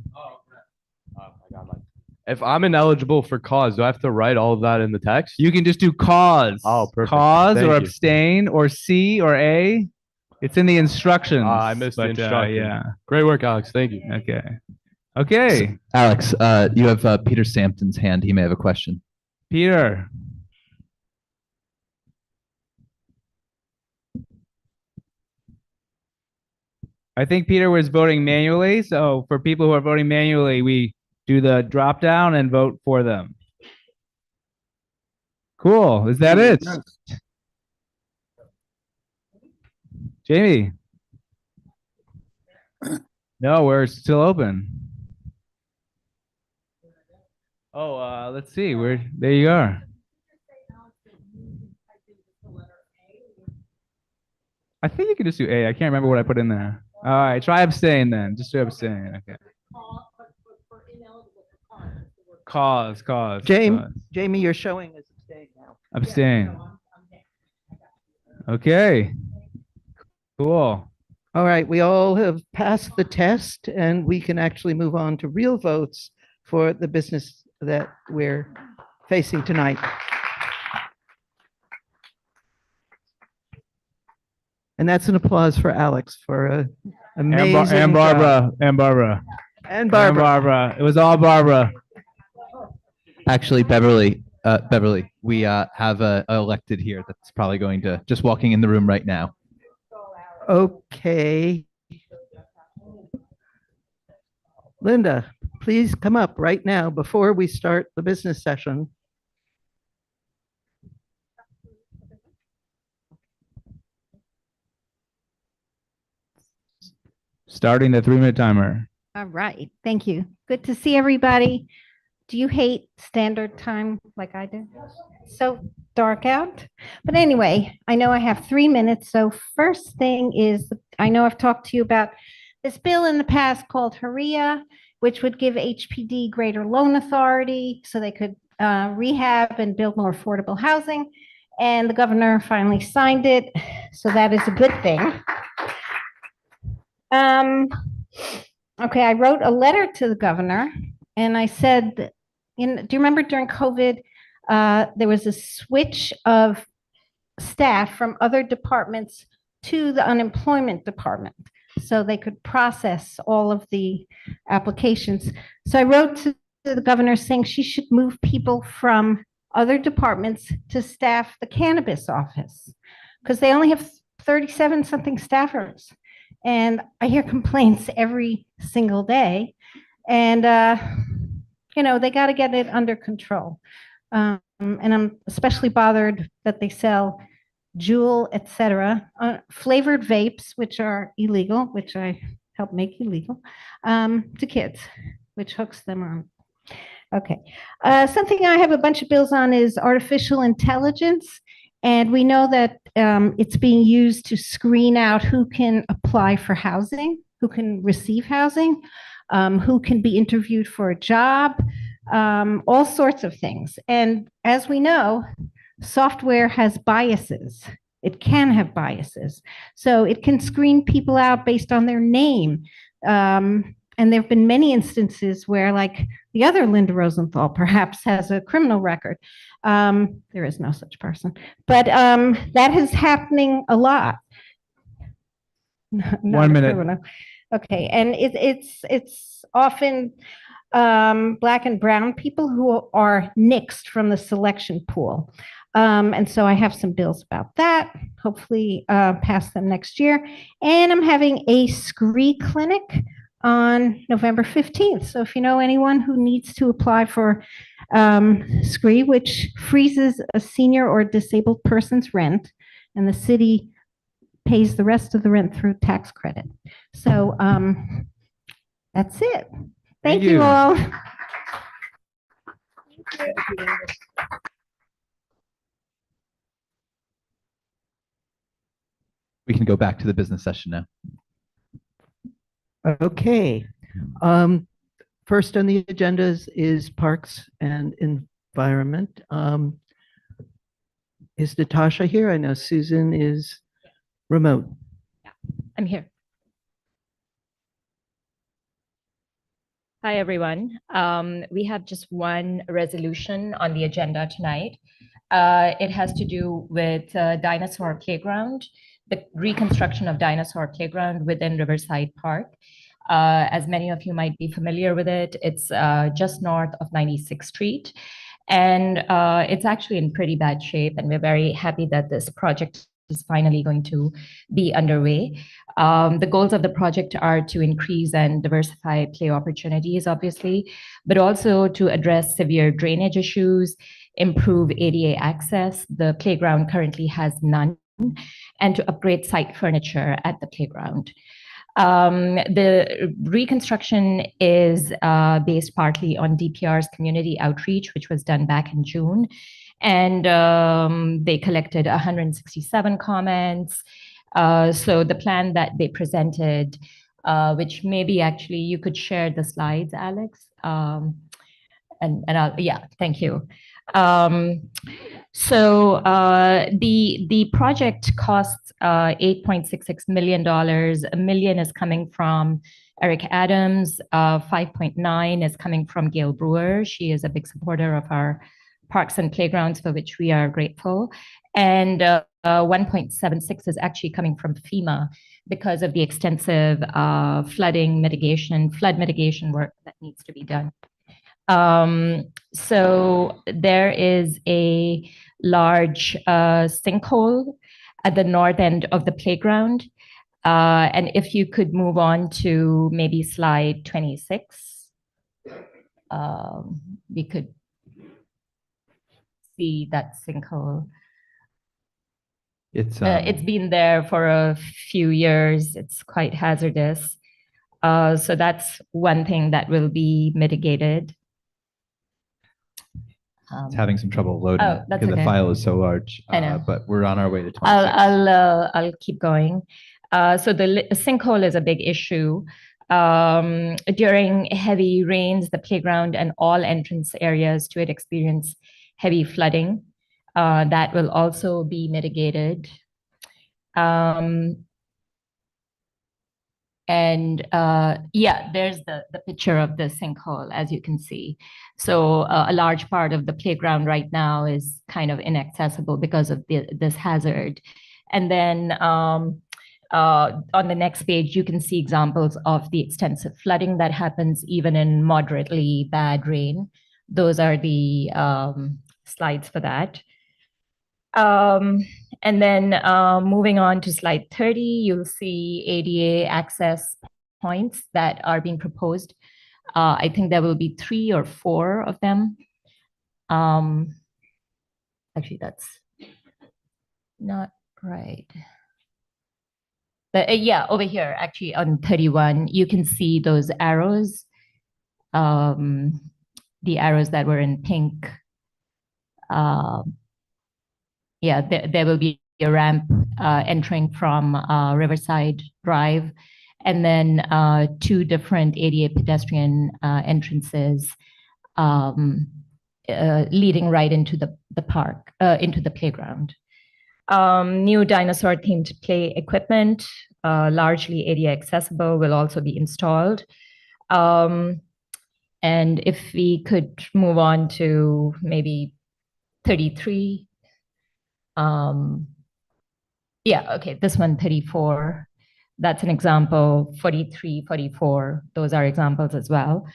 If I'm ineligible for cause, do I have to write all of that in the text? You can just do cause. Oh, perfect. Cause Thank or you. abstain or C or A. It's in the instructions. I missed the but, instructions. yeah. Great work, Alex. Thank you. Okay. Okay. Alex, you have Peter Sampton's hand. He may have a question. Peter. I think Peter was voting manually. So for people who are voting manually, we do the drop down and vote for them. Cool. Is that it? Jamie? No, we're still open. Oh, let's see. There you are. I think you can just do A. I can't remember what I put in there. All right, try abstain then. Just do abstain. Okay. Cause. Jamie, you're showing us abstain now. Abstain. Okay. Cool. All right, we all have passed the test and we can actually move on to real votes for the business that we're facing tonight. And that's an applause for Alex for an amazing And Barbara. job. And Barbara. And Barbara. It was all Barbara. Actually, Beverly, we have a elected here that's probably going to just walking in the room right now. Okay. Linda, please come up right now before we start the business session. Starting the 3-minute timer. All right, thank you. Good to see everybody. Do you hate standard time like I do? So dark out. But anyway, I know I have 3 minutes. So first thing is, I know I've talked to you about this bill in the past called HRIA, which would give HPD greater loan authority so they could rehab and build more affordable housing. And the governor finally signed it. So that is a good thing. Okay, I wrote a letter to the governor and I said, do you remember during COVID, there was a switch of staff from other departments to the unemployment department so they could process all of the applications. So I wrote to the governor saying she should move people from other departments to staff the cannabis office because they only have 37 something staffers. And I hear complaints every single day. And, you know, they got to get it under control. And I'm especially bothered that they sell Juul, etc., flavored vapes, which are illegal, which I help make illegal, to kids, which hooks them on. Okay. Something I have a bunch of bills on is artificial intelligence. And we know that it's being used to screen out who can apply for housing, who can receive housing, who can be interviewed for a job, all sorts of things. And as we know, software has biases. It can have biases. So it can screen people out based on their name. And there have been many instances where, like the other Linda Rosenthal perhaps has a criminal record. There is no such person, but that is happening a lot. 1 minute. Okay, and it's often Black and brown people who are nixed from the selection pool. And so I have some bills about that, hopefully pass them next year. And I'm having a scree clinic on November 15th. So if you know anyone who needs to apply for scree, which freezes a senior or disabled person's rent, and the city pays the rest of the rent through tax credit. So that's it. Thank you all. We can go back to the business session now. Okay. First on the agendas is Parks and Environment. Is Natasha here? I know Susan is remote. I'm here. Hi, everyone. We have just one resolution on the agenda tonight. It has to do with Dinosaur Playground, the reconstruction of Dinosaur Playground within Riverside Park. As many of you might be familiar with it, it's just north of 96th Street. And it's actually in pretty bad shape. And we're very happy that this project is finally going to be underway. The goals of the project are to increase and diversify play opportunities, obviously, but also to address severe drainage issues, improve ADA access. The playground currently has none, and to upgrade site furniture at the playground. The reconstruction is based partly on DPR's community outreach, which was done back in June. And they collected 167 comments. So the plan that they presented, which maybe actually you could share the slides, Alex. Yeah, thank you. So the project costs $8.66 million. $1 million is coming from Eric Adams. 5.9 is coming from Gail Brewer. She is a big supporter of our parks and playgrounds, for which we are grateful. And 1.76 is actually coming from FEMA because of the extensive flood mitigation work that needs to be done. So there is a large sinkhole at the north end of the playground. And if you could move on to maybe slide 26, we could see that sinkhole. It's been there for a few years. It's quite hazardous. So that's one thing that will be mitigated. It's having some trouble loading Oh, that's because okay. the file is so large. I know. But we're on our way to 26. I'll keep going. So the sinkhole is a big issue. During heavy rains, the playground and all entrance areas to it experience heavy flooding. That will also be mitigated. Yeah, there's the picture of the sinkhole, as you can see. So a large part of the playground right now is kind of inaccessible because of this hazard. And then on the next page, you can see examples of the extensive flooding that happens even in moderately bad rain. Those are the slides for that. And then moving on to slide 30, you'll see ADA access points that are being proposed. I think there will be 3 or 4 of them. Actually, that's not right. Yeah, over here, actually on 31, you can see those arrows, the arrows that were in pink. Yeah, there will be a ramp entering from Riverside Drive, and then 2 different ADA pedestrian entrances leading right into the park, into the playground. New Dinosaur themed play equipment, largely ADA accessible, will also be installed. And if we could move on to maybe 33. Yeah, okay, this one, 34. That's an example. 43, 44, those are examples as well.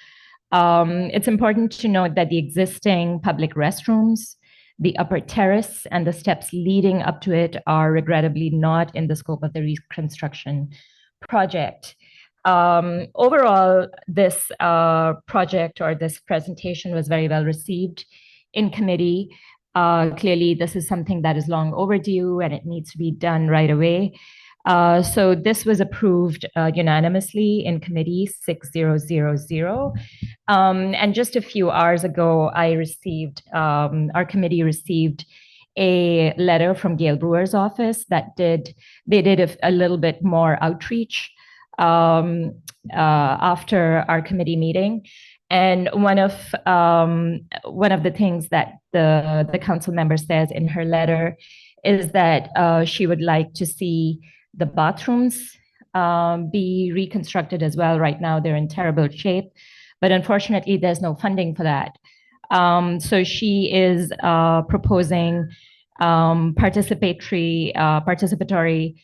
It's important to note that the existing public restrooms, the upper terrace, and the steps leading up to it are regrettably not in the scope of the reconstruction project. Overall, this project or this presentation was very well received in committee. Clearly, this is something that is long overdue and it needs to be done right away. So this was approved unanimously in committee 6000. And just a few hours ago, our committee received a letter from Gail Brewer's office that they did a little bit more outreach after our committee meeting. And one of the things that the council member says in her letter is that she would like to see the bathrooms be reconstructed as well. Right now, they're in terrible shape, but unfortunately, there's no funding for that. So she is proposing participatory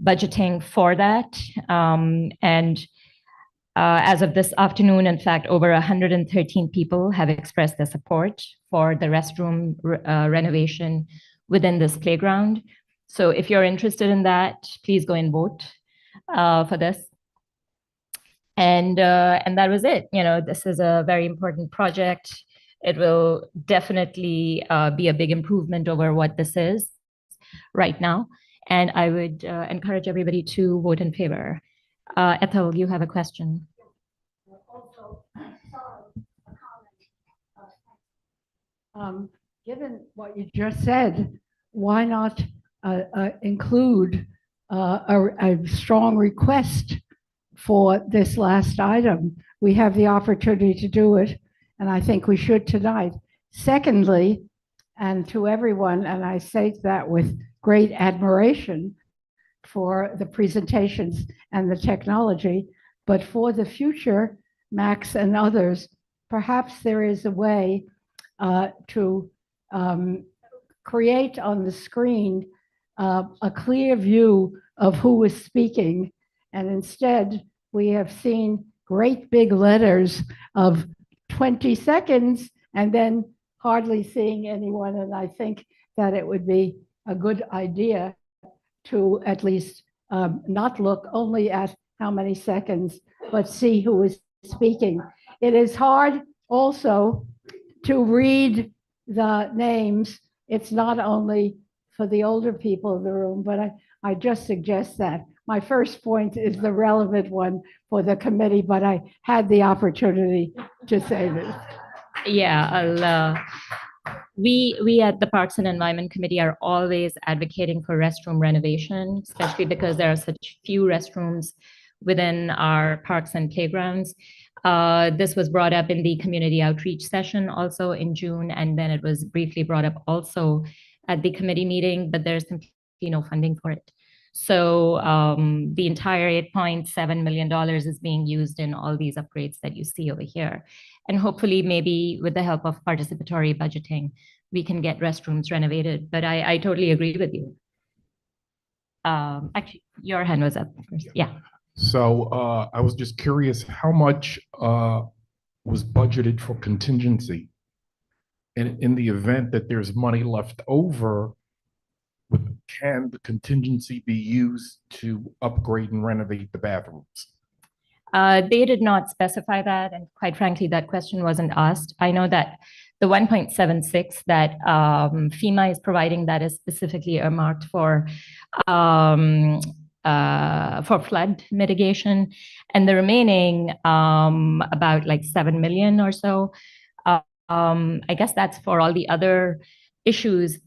budgeting for that. As of this afternoon, in fact, over 113 people have expressed their support for the restroom renovation within this playground. So if you're interested in that, please go and vote for this. And that was it. You know, this is a very important project. It will definitely be a big improvement over what this is right now. And I would encourage everybody to vote in favor. Ethel, you have a question. Given what you just said, why not include a strong request for this last item? We have the opportunity to do it, and I think we should tonight. Secondly, and to everyone, and I say that with great admiration for the presentations and the technology, but for the future, Max and others, perhaps there is a way to create on the screen a clear view of who is speaking. And instead, we have seen great big letters of 20 seconds and then hardly seeing anyone. And I think that it would be a good idea to at least not look only at how many seconds, but see who is speaking. It is hard also to read the names. It's not only for the older people in the room, but I just suggest that. My first point is the relevant one for the committee, but I had the opportunity to say this. Yeah, we at the Parks and Environment Committee are always advocating for restroom renovation, especially because there are such few restrooms within our parks and playgrounds. This was brought up in the community outreach session also in June, and then it was briefly brought up also at the committee meeting, but there's simply no funding for it. So the entire $8.7 million is being used in all these upgrades that you see over here. And hopefully maybe with the help of participatory budgeting, we can get restrooms renovated. But I totally agree with you. Actually, your hand was up first. Yeah. So I was just curious, how much was budgeted for contingency? And in the event that there's money left over, can the contingency be used to upgrade and renovate the bathrooms? They did not specify that, and quite frankly, that question wasn't asked. I know that the 1.76 that FEMA is providing, that is specifically earmarked for flood mitigation, and the remaining about like 7 million or so. I guess that's for all the other issues.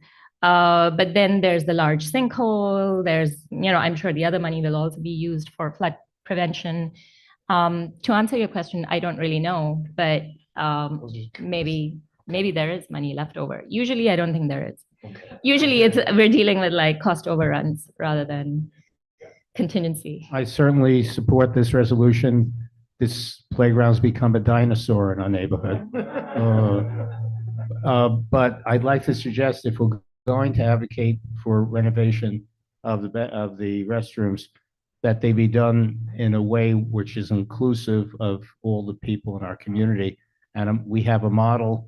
But then there's the large sinkhole. There's, I'm sure the other money will also be used for flood prevention. To answer your question, I don't really know, but maybe there is money left over. Usually, I don't think there is. Okay. Usually, we're dealing with like cost overruns rather than contingency. I certainly support this resolution. This playground's become a dinosaur in our neighborhood. But I'd like to suggest, if we're going to advocate for renovation of the restrooms, that they be done in a way which is inclusive of all the people in our community. And we have a model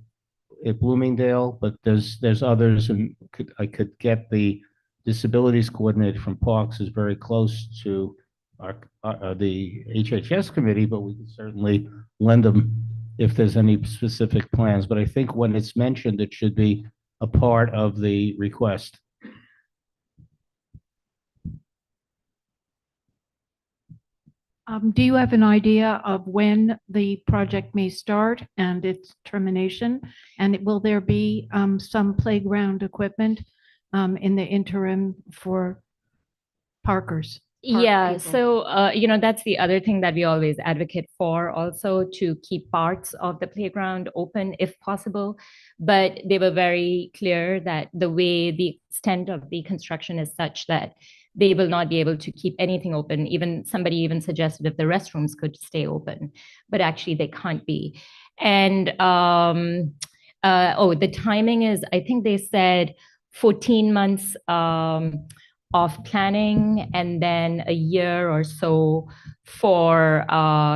at Bloomingdale, but there's others, and I could get the disabilities coordinator from Parks is very close to the HHS committee, but we can certainly lend them if there's any specific plans. But I think when it's mentioned, it should be a part of the request. Do you have an idea of when the project may start and its termination? And will there be some playground equipment in the interim for parkers? Yeah, so that's the other thing that we always advocate for, also to keep parts of the playground open if possible. But they were very clear that the extent of the construction is such that they will not be able to keep anything open. Somebody even suggested if the restrooms could stay open, but actually they can't be. And the timing is, I think they said 14 months of planning and then a year or so for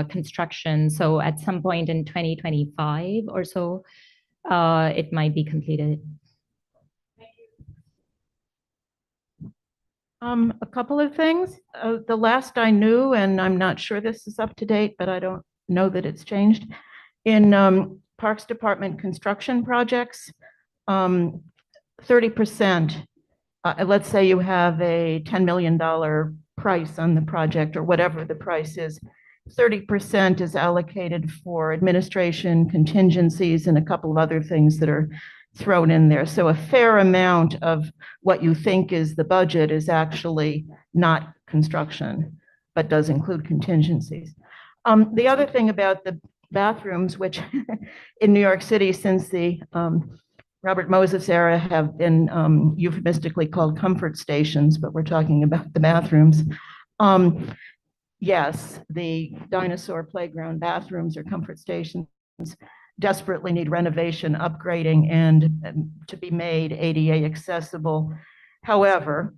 construction. So at some point in 2025 or so, it might be completed. A couple of things. The last I knew, and I'm not sure this is up to date, but I don't know that it's changed. In Parks Department construction projects, 30%, let's say you have a $10 million price on the project or whatever the price is, 30% is allocated for administration, contingencies, and a couple of other things that are thrown in there. So a fair amount of what you think is the budget is actually not construction, but does include contingencies. The other thing about the bathrooms, which in New York City since the Robert Moses era have been euphemistically called comfort stations, but we're talking about the bathrooms. Yes, the Dinosaur playground bathrooms or comfort stations desperately need renovation, upgrading, and to be made ADA accessible. However,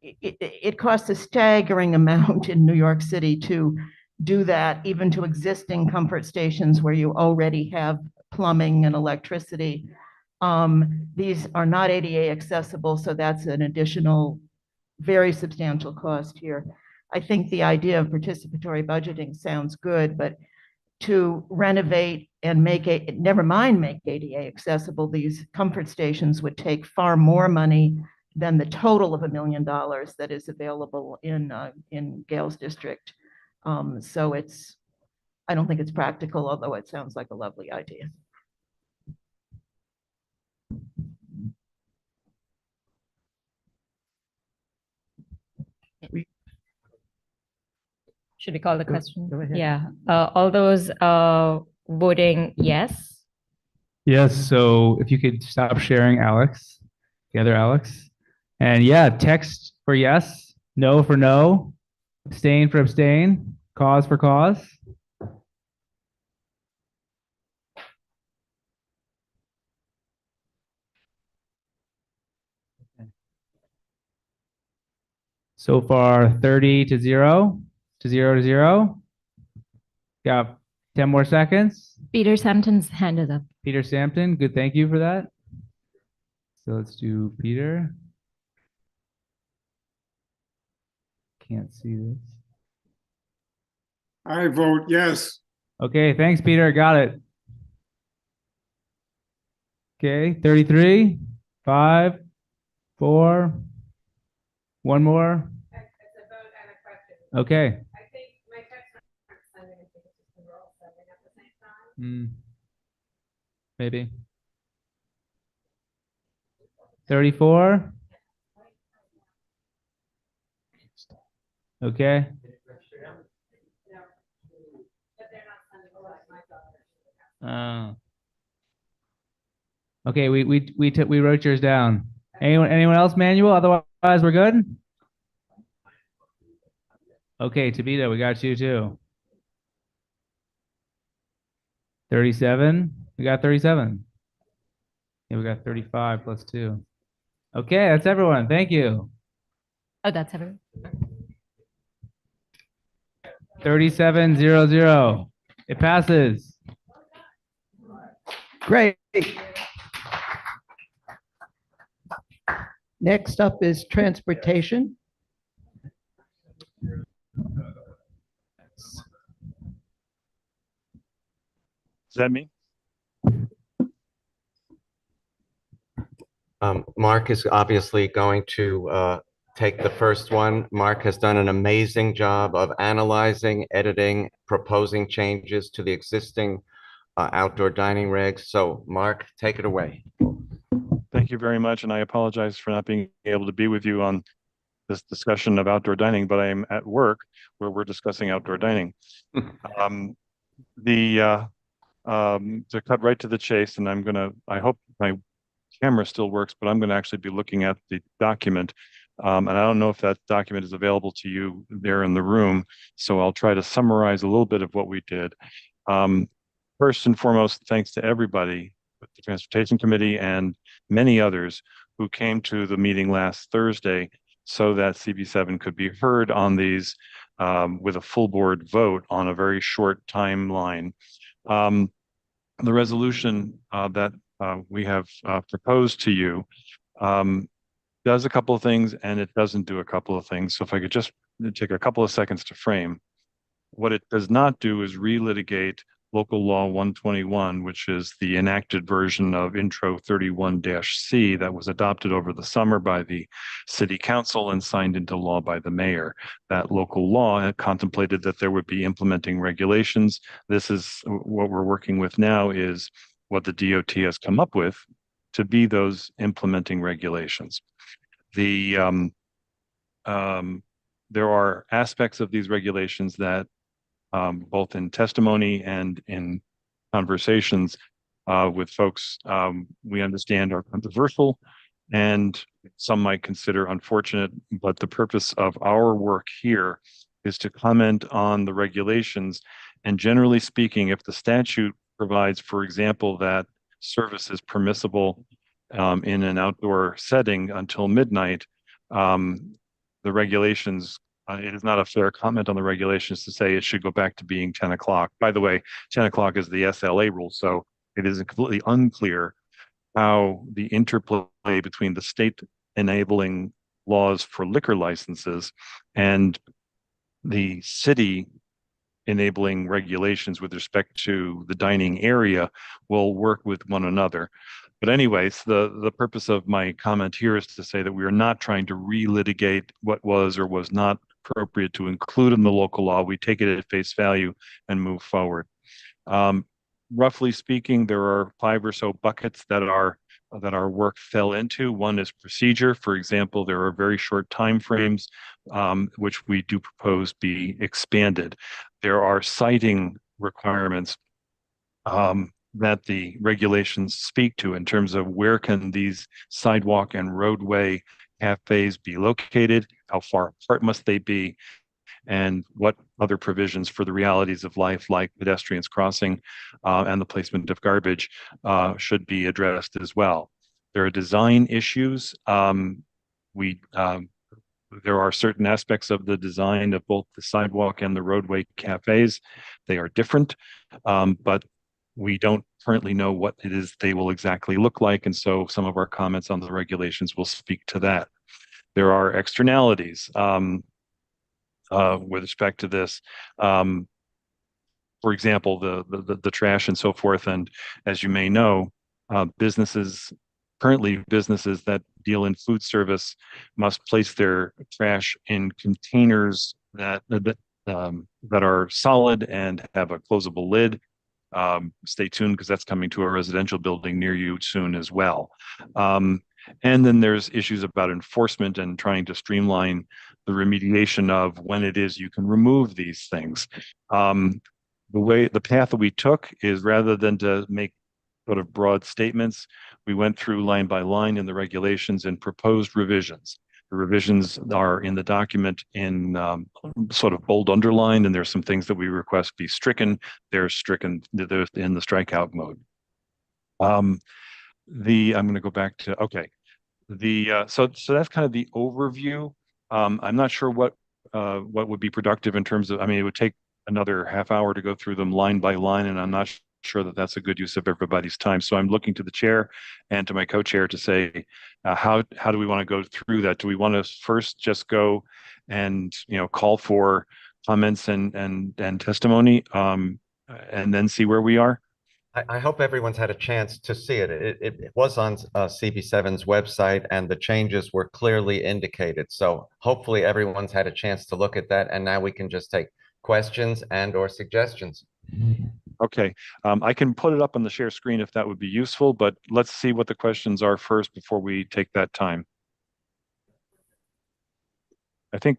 it costs a staggering amount in New York City to do that even to existing comfort stations where you already have plumbing and electricity. These are not ADA accessible, so that's an additional, very substantial cost here. I think the idea of participatory budgeting sounds good, but to renovate and make it, never mind make ADA accessible, these comfort stations would take far more money than the total of $1 million that is available in Gale's district. So I don't think it's practical, although it sounds like a lovely idea. Should we call the question? go ahead. Yeah. All those voting yes. Yes, so if you could stop sharing, Alex, the other Alex. And yeah, text for yes, no for no, abstain for abstain, cause for cause. So far, 30 to 0 to 0 to 0. Got 10 more seconds. Peter Sampton's hand is up. Peter Sampton, good, thank you for that. So let's do Peter. Can't see this. I vote yes. Okay, thanks, Peter. Got it. Okay, 33, 5, 4, one more. Okay. Maybe. 34. Okay. Okay, we wrote yours down. Anyone else manual? Otherwise, we're good. Okay, Tabitha, we got you too. 37. We got 37. Yeah, we got 35 plus 2. Okay, that's everyone. Thank you. Oh, that's everyone. 3700. It passes. Great. Next up is transportation. Is that me? Mark is obviously going to take the first one. Mark has done an amazing job of analyzing, editing, proposing changes to the existing outdoor dining regs. So Mark, take it away. Thank you very much, and I apologize for not being able to be with you on this discussion of outdoor dining, but I am at work where we're discussing outdoor dining. To cut right to the chase, and I hope my camera still works, but I'm gonna actually be looking at the document. And I don't know if that document is available to you there in the room, so I'll try to summarize a little bit of what we did. First and foremost, thanks to everybody, the Transportation Committee and many others who came to the meeting last Thursday so that CB7 could be heard on these with a full board vote on a very short timeline. The resolution that we have proposed to you does a couple of things and it doesn't do a couple of things. So if I could just take a couple of seconds to frame. What it does not do is relitigate Local Law 121, which is the enacted version of Intro 31-C that was adopted over the summer by the City Council and signed into law by the mayor. That local law had contemplated that there would be implementing regulations. This is what we're working with now, is what the DOT has come up with to be those implementing regulations. There are aspects of these regulations that both in testimony and in conversations with folks we understand are controversial and some might consider unfortunate, but the purpose of our work here is to comment on the regulations. And generally speaking, if the statute provides, for example, that service is permissible in an outdoor setting until midnight, the regulations it is not a fair comment on the regulations to say it should go back to being 10 o'clock. By the way, 10 o'clock is the SLA rule, so it is completely unclear how the interplay between the state enabling laws for liquor licenses and the city enabling regulations with respect to the dining area will work with one another. But anyways, the purpose of my comment here is to say that we are not trying to relitigate what was or was not appropriate to include in the local law. We take it at face value and move forward. Roughly speaking, there are 5 or so buckets that our work fell into. One is procedure. For example, there are very short timeframes, which we do propose be expanded. There are citing requirements that the regulations speak to in terms of where can these sidewalk and roadway cafes be located, how far apart must they be, and what other provisions for the realities of life, like pedestrians crossing and the placement of garbage, should be addressed as well. There are design issues. There are certain aspects of the design of both the sidewalk and the roadway cafes. They are different, but we don't currently know what it is they will exactly look like, and so some of our comments on the regulations will speak to that. There are externalities with respect to this. For example, the trash and so forth. And as you may know, currently businesses that deal in food service must place their trash in containers that are solid and have a closable lid. Stay tuned, because that's coming to a residential building near you soon as well. And then there's issues about enforcement and trying to streamline the remediation of when it is you can remove these things. The path that we took is, rather than to make sort of broad statements, we went through line by line in the regulations and proposed revisions. The revisions are in the document in sort of bold underline, and there's some things that we request be stricken. They're stricken in the strikeout mode. I'm going to go back to, okay. So that's kind of the overview. I'm not sure what would be productive in terms of, I mean, it would take another half hour to go through them line by line, and I'm not sure that that's a good use of everybody's time. So I'm looking to the chair and to my co-chair to say, how do we want to go through that? Do we want to first just go and, call for comments and testimony, and then see where we are? I hope everyone's had a chance to see it. It was on CB7's website, and the changes were clearly indicated. So hopefully everyone's had a chance to look at that, and now we can just take questions and/or suggestions. Okay, I can put it up on the share screen if that would be useful, but let's see what the questions are first before we take that time. I think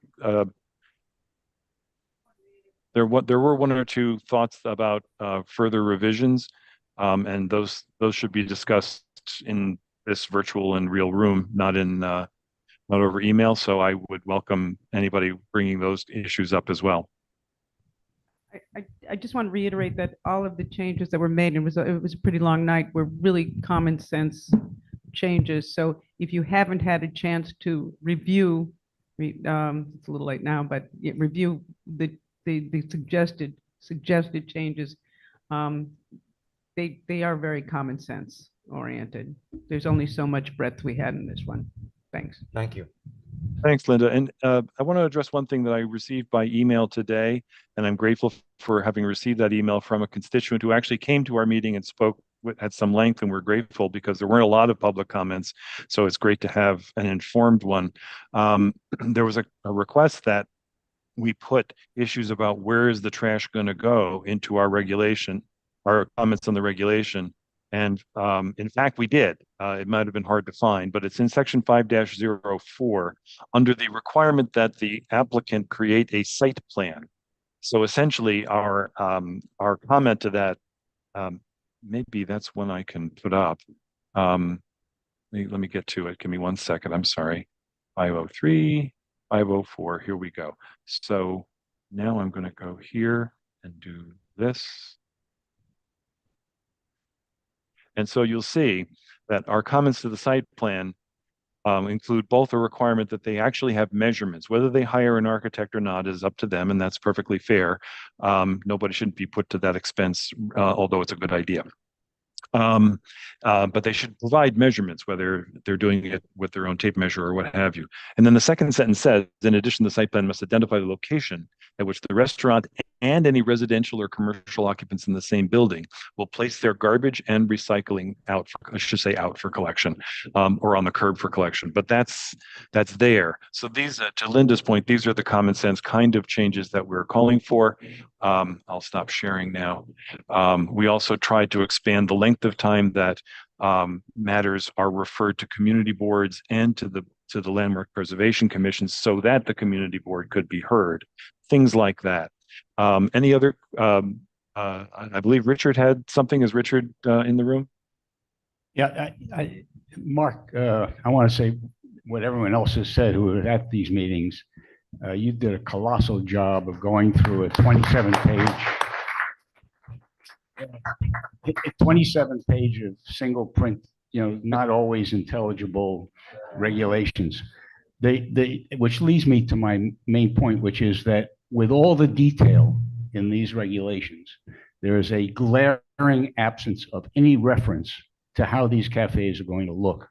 there were 1 or 2 thoughts about further revisions. And those should be discussed in this virtual and real room, not over email. So I would welcome anybody bringing those issues up as well. I just want to reiterate that all of the changes that were made, and it was a pretty long night, were really common sense changes. So if you haven't had a chance to review, it's a little late now, but review the suggested changes. They are very common sense oriented. There's only so much breadth we had in this one. Thanks. Thank you. Thanks, Linda. And I want to address one thing that I received by email today, and I'm grateful for having received that email from a constituent who actually came to our meeting and spoke at some length, and we're grateful because there weren't a lot of public comments. So it's great to have an informed one. There was a request that we put issues about where is the trash going to go into our regulation, our comments on the regulation. And in fact, we did. It might have been hard to find, but it's in section 5-04 under the requirement that the applicant create a site plan. So essentially our comment to that, maybe that's one I can put up. Let me get to it. Give me 1 second. I'm sorry. 503, 504, here we go. So now I'm going to go here and do this. And so you'll see that our comments to the site plan include both a requirement that they actually have measurements. Whether they hire an architect or not is up to them, and that's perfectly fair. Nobody shouldn't be put to that expense, although it's a good idea. But they should provide measurements, whether they're doing it with their own tape measure or what have you. And then the second sentence says, in addition, the site plan must identify the location at which the restaurant and any residential or commercial occupants in the same building will place their garbage and recycling out, I should say out for collection, or on the curb for collection. But that's there. So these, to Linda's point, these are the common sense kind of changes that we're calling for. I'll stop sharing now. We also tried to expand the length of time that matters are referred to community boards and to the Landmark Preservation Commission so that the community board could be heard. Things like that. Any other, I believe Richard had something. Is Richard in the room? Yeah, Mark, I want to say what everyone else has said who were at these meetings. You did a colossal job of going through a 27-page of single print, not always intelligible regulations. Which leads me to my main point, which is that with all the detail in these regulations, there is a glaring absence of any reference to how these cafes are going to look,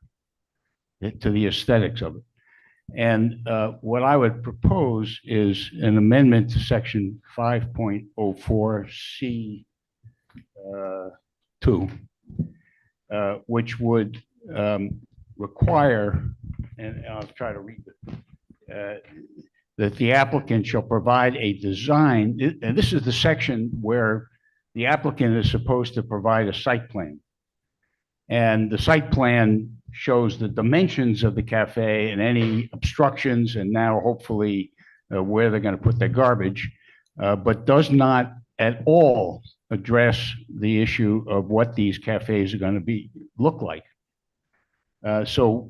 to the aesthetics of it. And what I would propose is an amendment to section 5.04C2, which would require, and I'll try to read it, that the applicant shall provide a design, and this is the section where the applicant is supposed to provide a site plan. And the site plan shows the dimensions of the cafe and any obstructions, and now hopefully where they're going to put their garbage, but does not at all address the issue of what these cafes are going to look like. So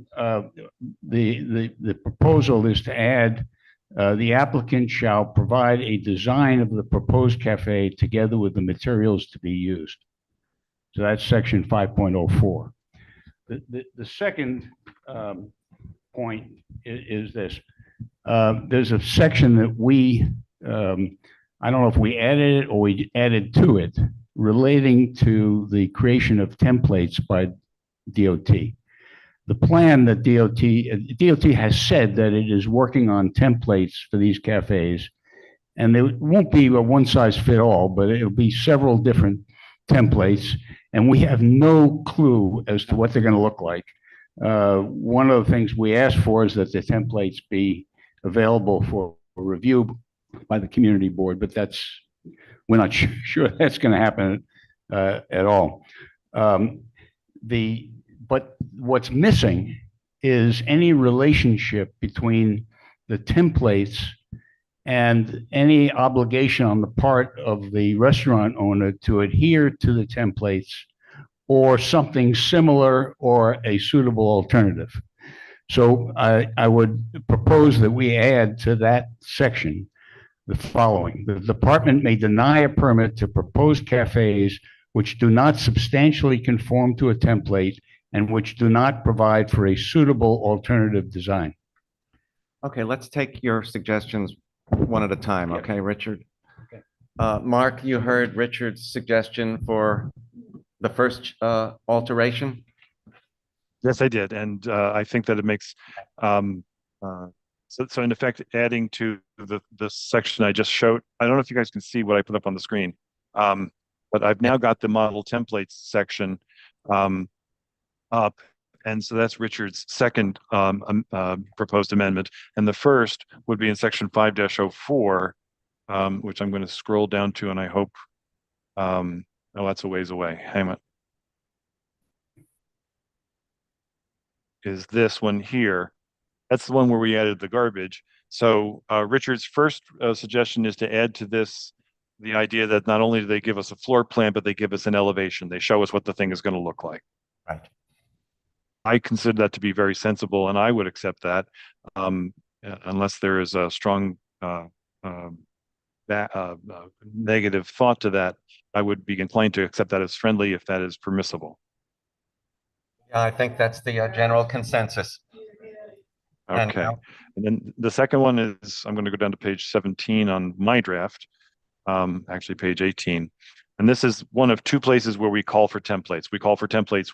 the proposal is to add, the applicant shall provide a design of the proposed cafe together with the materials to be used. So that's section 5.04. The second point is this. There's a section that we, I don't know if we added it or we added to it, relating to the creation of templates by DOT. The plan that DOT has said that it is working on templates for these cafes, and there won't be a one-size-fit-all, but it'll be several different templates, and we have no clue as to what they're going to look like. One of the things we asked for is that the templates be available for review by the community board, but we're not sure that's going to happen at all. But what's missing is any relationship between the templates and any obligation on the part of the restaurant owner to adhere to the templates or something similar or a suitable alternative. So I would propose that we add to that section the following. The department may deny a permit to proposed cafes which do not substantially conform to a template and which do not provide for a suitable alternative design. Okay, let's take your suggestions one at a time, okay, Richard? Okay. Mark, you heard Richard's suggestion for the first alteration? Yes, I did. And I think that it makes, so in effect, adding to the section I just showed, I don't know if you guys can see what I put up on the screen, but I've now got the model templates section up. And so that's Richard's second proposed amendment. And the first would be in section 5-04, which I'm going to scroll down to, and I hope, oh, that's a ways away. Hang on. Is this one here. That's the one where we added the garbage. So Richard's first suggestion is to add to this the idea that not only do they give us a floor plan, but they give us an elevation. They show us what the thing is going to look like. Right. I consider that to be very sensible, and I would accept that unless there is a strong negative thought to that. I would be inclined to accept that as friendly if that is permissible. I think that's the general consensus. And Okay. now- And then the second one is, I'm going to go down to page 17 on my draft, actually page 18. And this is one of two places where we call for templates. We call for templates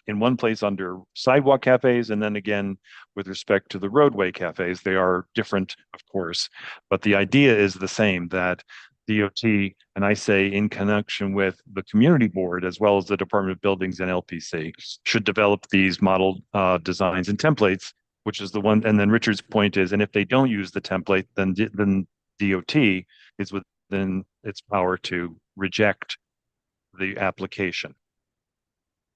in one place under sidewalk cafes, and then again with respect to the roadway cafes. They are different, of course, but the idea is the same, that DOT, and I say in connection with the community board as well as the Department of Buildings and LPC, should develop these model designs and templates, which is the one. And then Richard's point is, and if they don't use the template, then DOT is within its power to reject the application.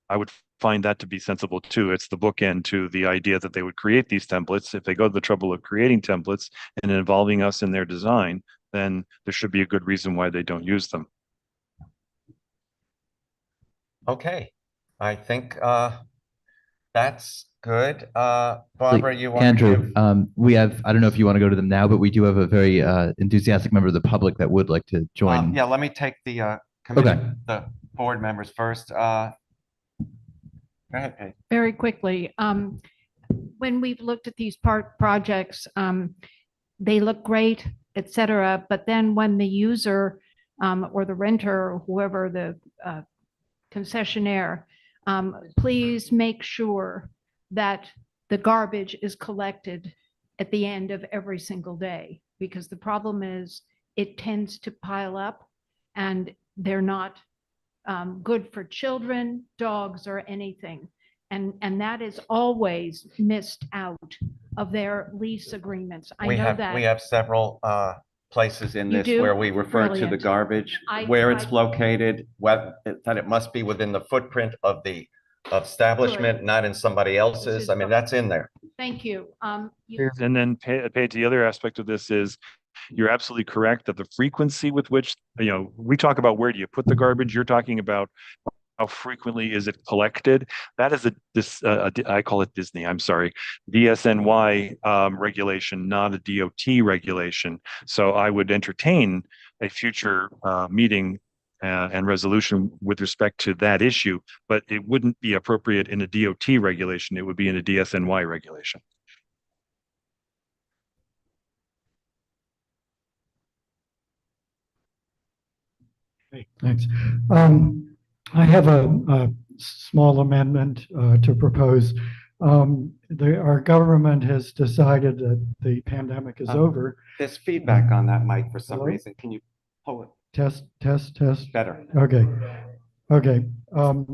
I would find that to be sensible too. It's the bookend to the idea that they would create these templates. If they go to the trouble of creating templates and involving us in their design, then there should be a good reason why they don't use them. Okay, I think that's good. Barbara, you want to Andrew, give? we have, I don't know if you want to go to them now, but we do have a very enthusiastic member of the public that would like to join. Yeah, let me take the committee, Okay. the board members first. Go ahead, Paige. Very quickly, when we've looked at these park projects, they look great, et cetera, but then when the user or the renter or whoever the concessionaire, please make sure that the garbage is collected at the end of every single day, because the problem is it tends to pile up and they're not good for children, dogs, or anything. And that is always missed out of their lease agreements. I know that. We have several places in You this do? where we refer to the Brilliant. garbage, where it's located, that it must be within the footprint of the establishment, not in somebody else's. I mean, that's in there. Thank you. And then Paige, the other aspect of this is, you're absolutely correct that the frequency with which, we talk about where do you put the garbage, you're talking about how frequently is it collected. That is I call it Disney, I'm sorry, DSNY regulation, not a DOT regulation. So I would entertain a future meeting and resolution with respect to that issue, but it wouldn't be appropriate in a DOT regulation. It would be in a DSNY regulation. Thanks. I have a small amendment to propose. Our government has decided that the pandemic is over. There's feedback on that mic for some Hello? reason. Can you pull it? Test. Better. Okay.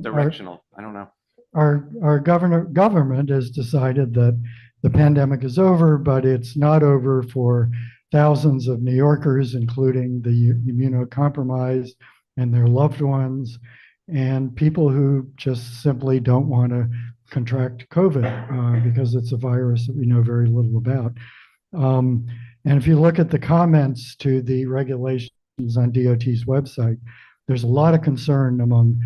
Directional. I don't know. Our government has decided that the pandemic is over, but it's not over for thousands of New Yorkers, including the immunocompromised and their loved ones, and people who just simply don't want to contract COVID because it's a virus that we know very little about. And if you look at the comments to the regulations on DOT's website, there's a lot of concern among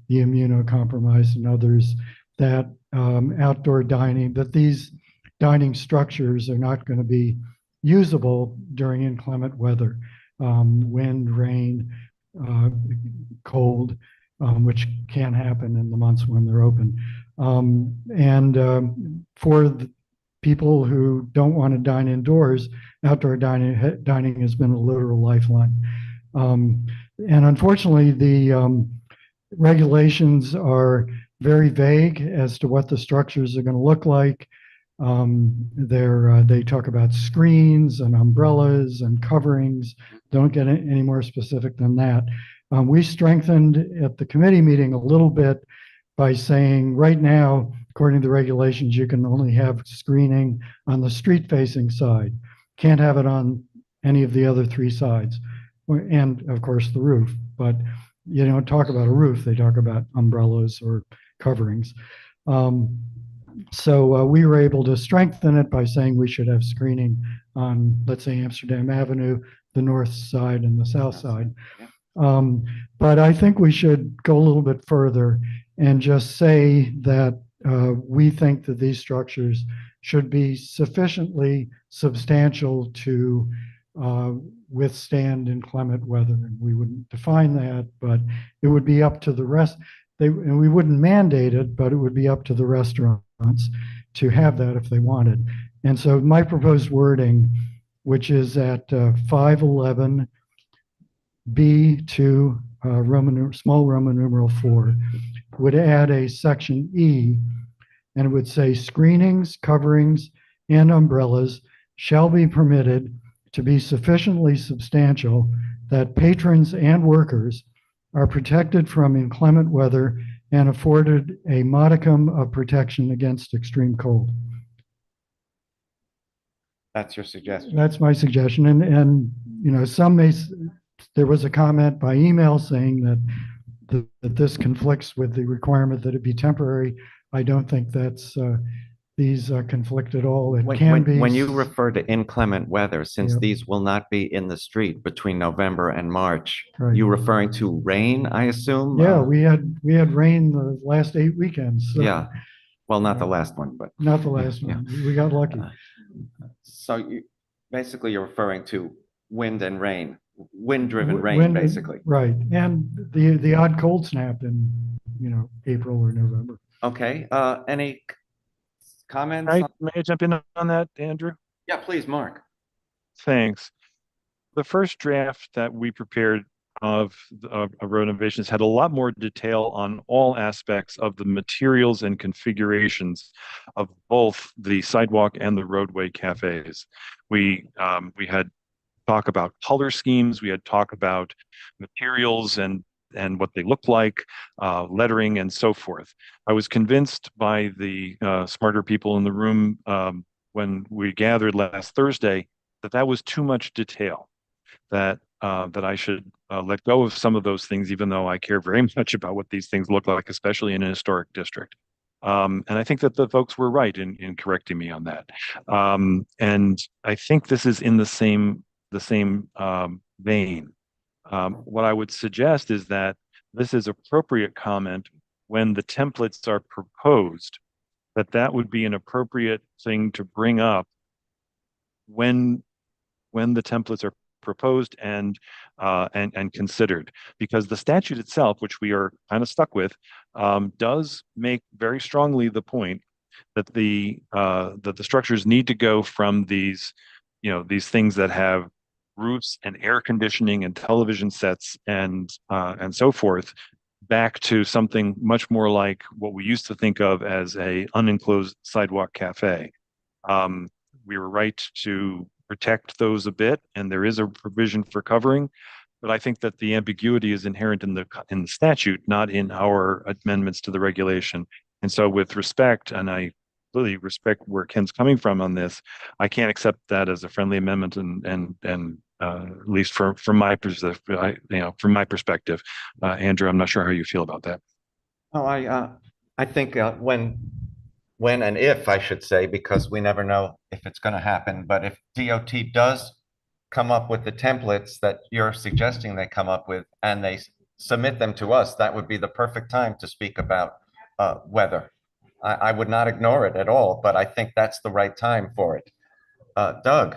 the immunocompromised and others that outdoor dining, that these dining structures are not going to be usable during inclement weather, wind, rain, cold, which can happen in the months when they're open. For the people who don't want to dine indoors, outdoor dining has been a literal lifeline. And unfortunately, the regulations are very vague as to what the structures are going to look like. They talk about screens and umbrellas and coverings. Don't get any more specific than that. We strengthened at the committee meeting a little bit by saying right now, according to the regulations, you can only have screening on the street-facing side. Can't have it on any of the other three sides. And of course the roof, but you don't talk about a roof, they talk about umbrellas or coverings. So we were able to strengthen it by saying we should have screening on, let's say, Amsterdam Avenue, the north side and the south side. But I think we should go a little bit further and just say that we think that these structures should be sufficiently substantial to withstand inclement weather. And we wouldn't define that, but it would be up to the rest. And we wouldn't mandate it, but it would be up to the restaurants to have that if they wanted. And so my proposed wording, which is at 511 B2 small Roman numeral 4, would add a section E, and it would say screenings, coverings, and umbrellas shall be permitted to be sufficiently substantial that patrons and workers are protected from inclement weather and afforded a modicum of protection against extreme cold. That's your suggestion. That's my suggestion. And you know, there was a comment by email saying that this conflicts with the requirement that it be temporary. I don't think these conflict at all. It can be. When you refer to inclement weather, since Yep. these will not be in the street between November and March, Right. you referring to rain, I assume? Yeah, we had rain the last 8 weekends. So Yeah. Well, not the last one, but. not the last one. We got lucky. So basically you're referring to wind and rain, wind-driven rain, basically. Right. And the odd cold snap in, April or November. Okay, any comments? May I jump in on that, Andrew? Yeah, please, Mark. Thanks. The first draft that we prepared of renovations had a lot more detail on all aspects of the materials and configurations of both the sidewalk and the roadway cafes. We had talk about color schemes, we had talk about materials and what they look like, lettering and so forth. I was convinced by the smarter people in the room when we gathered last Thursday that was too much detail, that I should let go of some of those things, even though I care very much about what these things look like, especially in a historic district. And I think that the folks were right in correcting me on that. And I think this is in the same vein. What I would suggest is that this is appropriate comment when the templates are proposed, that would be an appropriate thing to bring up when the templates are proposed and considered, because the statute itself, which we are kind of stuck with, does make very strongly the point that the structures need to go from these things that have roofs and air conditioning and television sets and so forth, back to something much more like what we used to think of as a unenclosed sidewalk cafe. We were right to protect those a bit, and there is a provision for covering, but I think that the ambiguity is inherent in the statute, not in our amendments to the regulation. And so with respect, and I really respect where Ken's coming from on this, I can't accept that as a friendly amendment and at least from my perspective, from my perspective. Andrew, I'm not sure how you feel about that. Oh, I think when and if, I should say, because we never know if it's going to happen, but if DOT does come up with the templates that you're suggesting they come up with and they submit them to us, that would be the perfect time to speak about weather. I would not ignore it at all, but I think that's the right time for it. Doug?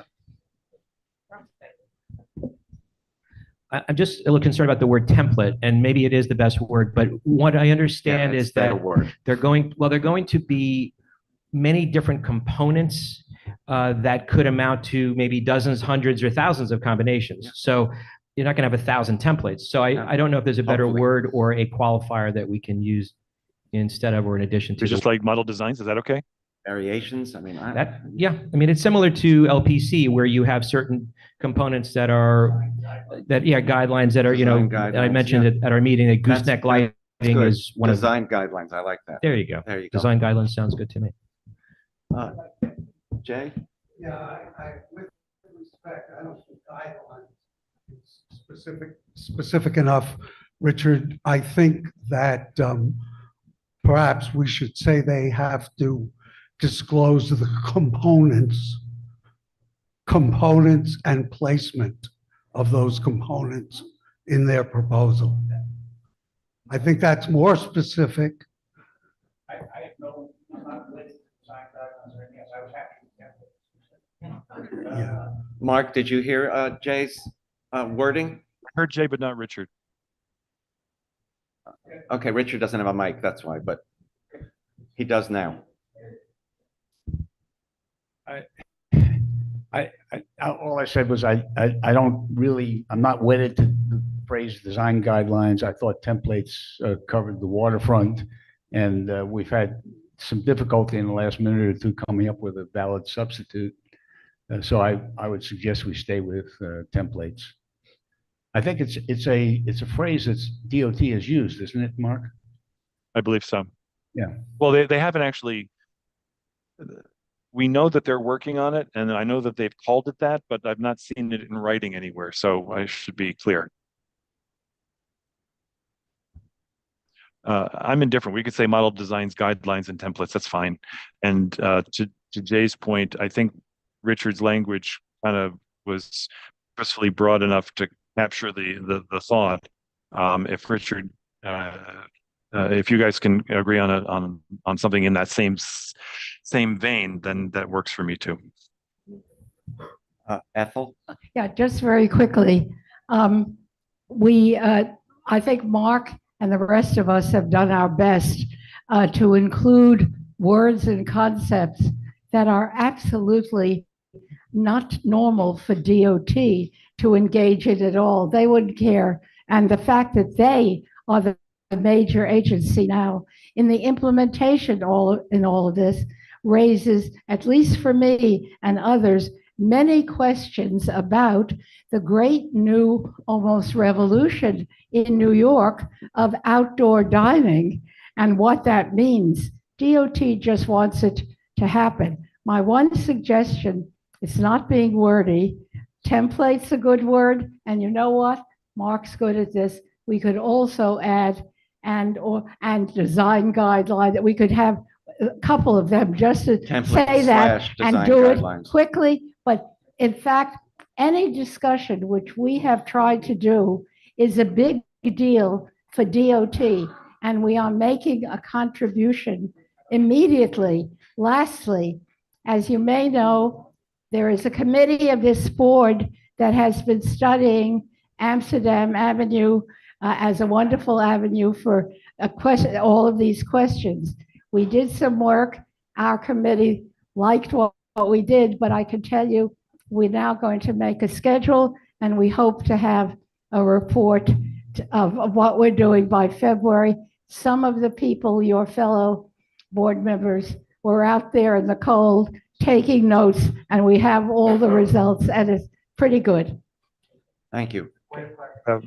I'm just a little concerned about the word template, and maybe it is the best word, but what I understand is that they're going to be many different components that could amount to maybe dozens, hundreds, or thousands of combinations. So you're not going to have 1,000 templates. So I don't know if there's a better word or a qualifier that we can use instead of or in addition to. Just like model designs, is that okay? Variations, I mean, it's similar to LPC, where you have certain components that are guidelines that are, that I mentioned at our meeting, that gooseneck lighting is one of design guidelines. I like that. There you go. There you go. Design guidelines sounds good to me. Jay? Yeah, with respect, I don't think guidelines is specific enough, Richard. I think that perhaps we should say they have to disclose the components and placement of those components in their proposal. I think that's more specific. I know I'm not related to design guidelines or anything else. I was happy. Yeah. Mark, did you hear Jay's wording? I heard Jay, but not Richard. Okay, Richard doesn't have a mic, that's why, but he does now. All I said was I don't really, I'm not wedded to the phrase design guidelines. I thought templates covered the waterfront, and we've had some difficulty in the last minute or two coming up with a valid substitute. So I would suggest we stay with templates. I think it's a phrase that's DOT has used, isn't it, Mark? I believe so. Yeah. Well, they haven't actually. We know that they're working on it, and I know that they've called it that, but I've not seen it in writing anywhere. So I should be clear. I'm indifferent. We could say model designs, guidelines, and templates. That's fine. And to Jay's point, I think Richard's language kind of was purposefully broad enough to capture the thought. If Richard, if you guys can agree on something in that same vein, then that works for me too. Ethel? Yeah, just very quickly. I think Mark and the rest of us have done our best to include words and concepts that are absolutely not normal for DOT to engage in at all. They wouldn't care. And the fact that they are the major agency now in the implementation in all of this raises, at least for me and others, many questions about the great new almost revolution in New York of outdoor dining and what that means. DOT just wants it to happen. My one suggestion, it's not being wordy, template's a good word, and you know what? Mark's good at this. We could also add and design guideline, that we could have a couple of them just to say that and do it quickly. But in fact, any discussion which we have tried to do is a big deal for DOT, and we are making a contribution immediately. Lastly, as you may know, there is a committee of this board that has been studying Amsterdam Avenue as a wonderful avenue for all of these questions. We did some work. Our committee liked what we did, but I can tell you, we're now going to make a schedule, and we hope to have a report of what we're doing by February. Some of the people, your fellow board members, were out there in the cold taking notes, and we have all the results, and it's pretty good. Thank you.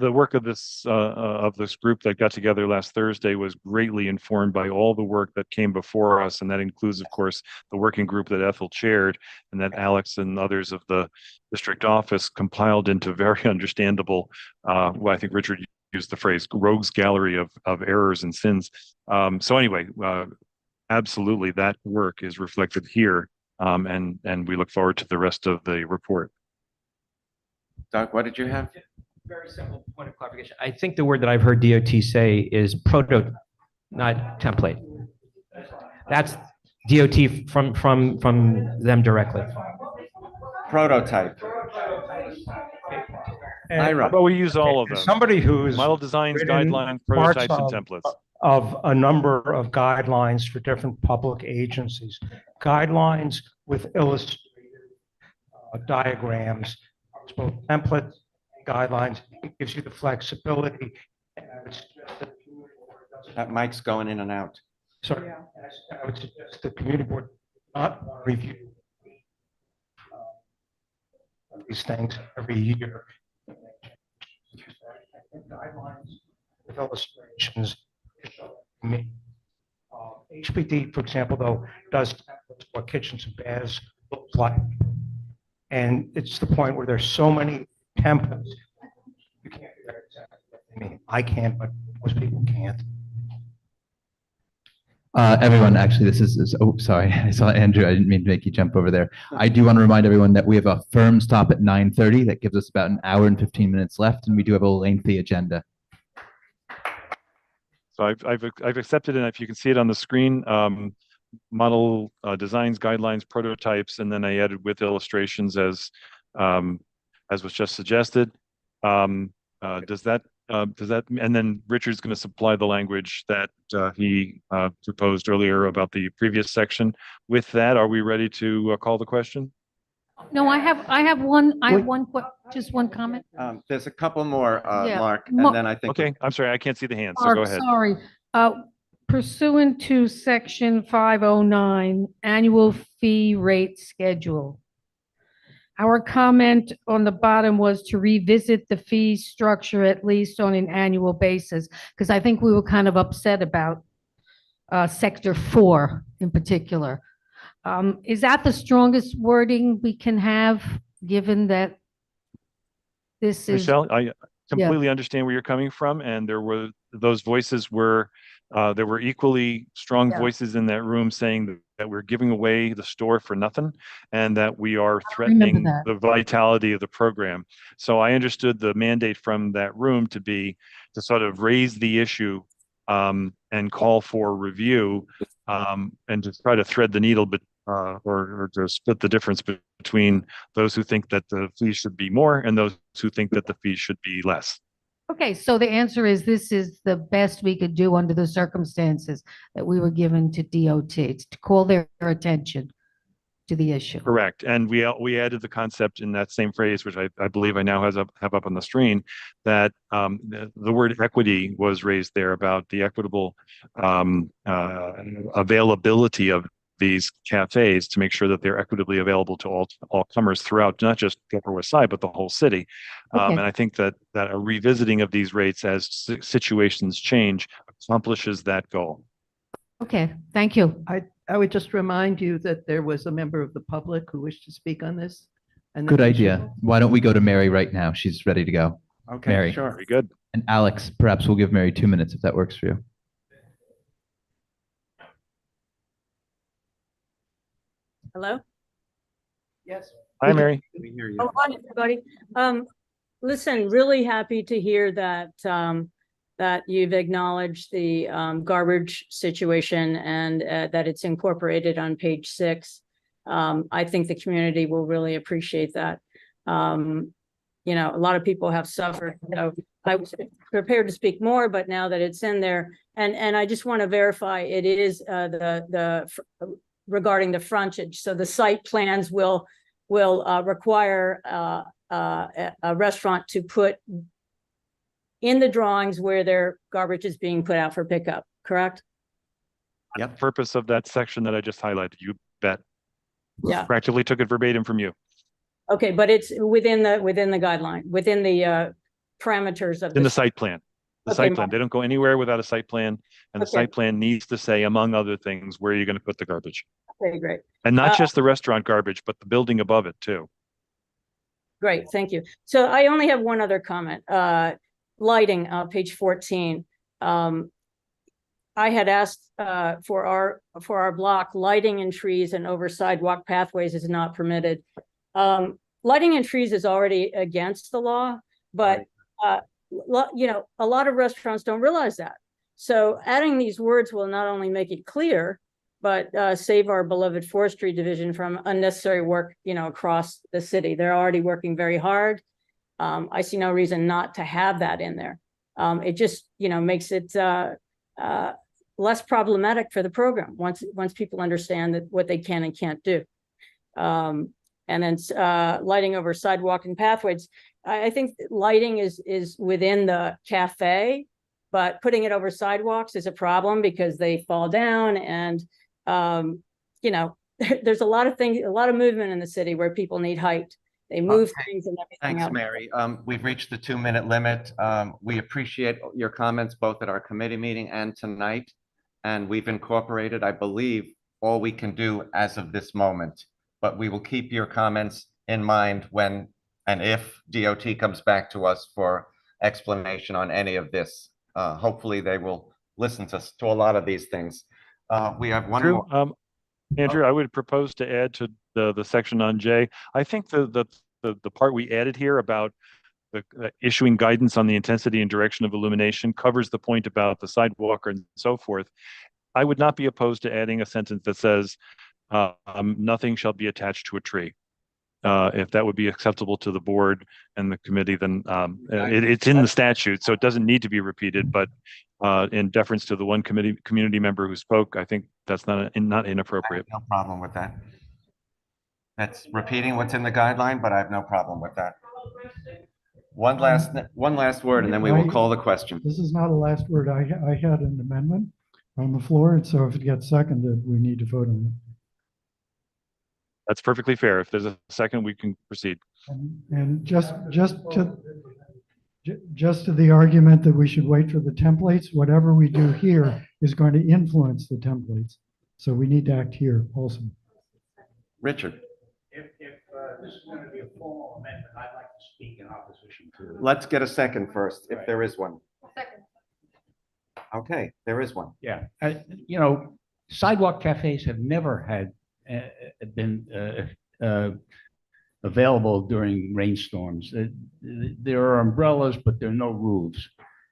The work of this group that got together last Thursday was greatly informed by all the work that came before us, and that includes, of course, the working group that Ethel chaired, and that Alex and others of the district office compiled into very understandable. Well, I think Richard used the phrase "rogues gallery of errors and sins." So anyway, absolutely, that work is reflected here, and we look forward to the rest of the report. Doug, what did you have? Very simple point of clarification. I think the word that I've heard DOT say is proto, not template. That's DOT from them directly. Prototype. Ira. But we use all of them. Somebody who's model designs, written guidelines, parts prototypes, and templates. Of a number of guidelines for different public agencies. Guidelines with illustrated diagrams, both templates, guidelines. It gives you the flexibility. That mic's going in and out. Sorry, I would suggest the community board not review these things every year. Guidelines with illustrations. HPD, for example, though, does what kitchens and baths look like. And it's the point where there's so many templates. You can't do that exactly. I mean, I can't, but most people can't. Everyone, actually, this is, oh, sorry, I saw Andrew. I didn't mean to make you jump over there. I do want to remind everyone that we have a firm stop at 9:30. That gives us about an hour and 15 minutes left, and we do have a lengthy agenda. So I've accepted, and if you can see it on the screen, model designs, guidelines, prototypes, and then I added with illustrations as was just suggested. Does that, and then Richard's going to supply the language that he proposed earlier about the previous section. With that, are we ready to call the question? No, I have just one comment. There's a couple more, Yeah. Mark, Mo- and then I think. Okay, I'm sorry, I can't see the hands, so Mark, go ahead. sorry. Pursuant to section 509, annual fee rate schedule. Our comment on the bottom was to revisit the fee structure at least on an annual basis, because I think we were kind of upset about sector 4 in particular. Is that the strongest wording we can have, given that this is? Michelle, I completely understand where you're coming from, and those voices were there were equally strong voices in that room saying that we're giving away the store for nothing, and that we are threatening the vitality of the program. So I understood the mandate from that room to be to sort of raise the issue and call for review and to try to thread the needle, but or to split the difference between those who think that the fees should be more and those who think that the fees should be less. Okay, so the answer is this is the best we could do under the circumstances that we were given to DOT, to call their attention to the issue. Correct. And we added the concept in that same phrase, which I believe I now have up on the screen, that the word equity was raised there about the equitable availability of these cafes to make sure that they're equitably available to all comers throughout, not just the Upper West Side, but the whole city. And I think that a revisiting of these rates as situations change accomplishes that goal. Okay, thank you. I would just remind you that there was a member of the public who wished to speak on this. And Good idea. Why don't we go to Mary right now? She's ready to go. Okay, Mary. sure. Very good. And Alex, perhaps we'll give Mary 2 minutes if that works for you. Hello? Yes. Hi, Mary. We hear you. Oh, hi, everybody. Listen, really happy to hear that that you've acknowledged the garbage situation and that it's incorporated on page 6. I think the community will really appreciate that. You know, a lot of people have suffered. So I was prepared to speak more, but now that it's in there, and I just want to verify it is regarding the frontage. So the site plans will require a restaurant to put in the drawings where their garbage is being put out for pickup, correct? Yep. Purpose of that section that I just highlighted, you bet. Yeah. Practically took it verbatim from you. Okay, but it's within the guideline, within the parameters of In the site plan. The Okay, site plan. They don't go anywhere without a site plan, and the Okay. site plan needs to say, among other things, where you're going to put the garbage. Okay, great. And not just the restaurant garbage, but the building above it too. Great, thank you. So I only have one other comment. Lighting, page 14. I had asked for our block, lighting in trees and over sidewalk pathways is not permitted. Lighting in trees is already against the law, but you know, a lot of restaurants don't realize that. So adding these words will not only make it clear, but save our beloved forestry division from unnecessary work, you know, across the city. They're already working very hard. I see no reason not to have that in there. It just, you know, makes it less problematic for the program once people understand that what they can and can't do. And then lighting over sidewalk and pathways. I think lighting is within the cafe, but putting it over sidewalks is a problem because they fall down and, you know, there's a lot of things, a lot of movement in the city where people need height. They move things and everything Thanks, else. Mary. We've reached the 2-minute limit. We appreciate your comments both at our committee meeting and tonight. And we've incorporated, I believe, all we can do as of this moment. But we will keep your comments in mind when and if DOT comes back to us for explanation on any of this. Hopefully they will listen to a lot of these things. We have one more. Andrew, I would propose to add to the section on J. I think the part we added here about the issuing guidance on the intensity and direction of illumination covers the point about the sidewalk and so forth. I would not be opposed to adding a sentence that says nothing shall be attached to a tree. If that would be acceptable to the board and the committee, then it's in the statute, so it doesn't need to be repeated. But in deference to the one community member who spoke, I think that's not inappropriate. No problem with that. That's repeating what's in the guideline, but I have no problem with that. One last word, and then we will call the question. This is not a last word. I had an amendment on the floor, and so if it gets seconded, we need to vote on it. That's perfectly fair. If there's a second, we can proceed. And just to the argument that we should wait for the templates, whatever we do here is going to influence the templates. So we need to act here also. Richard, If this is going to be a formal amendment, I'd like to speak in opposition to it. let's get a second first, if there is one. Okay, there is one. Yeah, you know, sidewalk cafes have never had been available during rainstorms. There are umbrellas, but there are no roofs.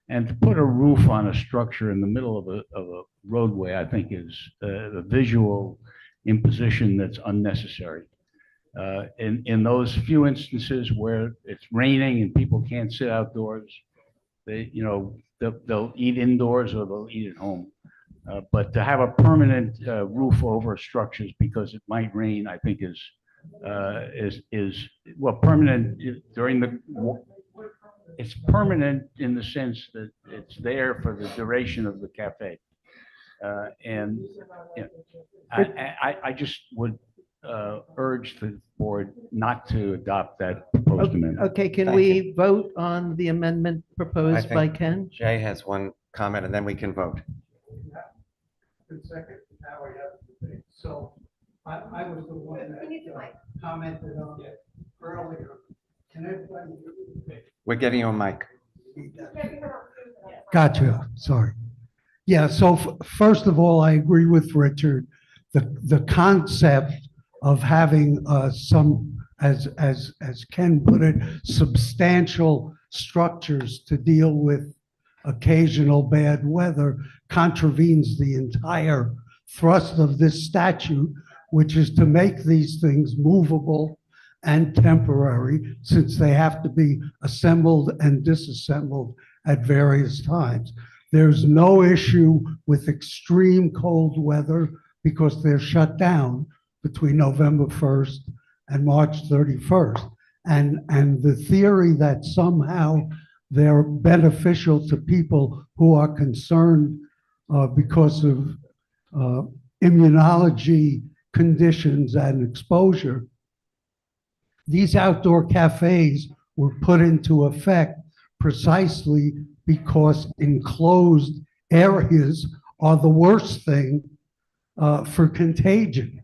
And to put a roof on a structure in the middle of a roadway, I think is a visual imposition that's unnecessary. In those few instances where it's raining and people can't sit outdoors, they'll eat indoors or they'll eat at home. But to have a permanent roof over structures because it might rain, I think is well, permanent during the, it's permanent in the sense that it's there for the duration of the cafe. And you know, I just would urge the board not to adopt that proposed amendment. Okay, can Thank we vote on the amendment I proposed by think Ken? Jay has one comment, and then we can vote. Second, now we have the debate. So I was the one that commented on it earlier. Can everybody hear me? We're getting you a mic. Gotcha, sorry. Yeah, so first of all, I agree with Richard. The concept of having some, as Ken put it, substantial structures to deal with occasional bad weather contravenes the entire thrust of this statute, which is to make these things movable and temporary, since they have to be assembled and disassembled at various times. There's no issue with extreme cold weather because they're shut down between November 1st and March 31st. And the theory that somehow they're beneficial to people who are concerned because of immunology conditions and exposure. These outdoor cafes were put into effect precisely because enclosed areas are the worst thing for contagion.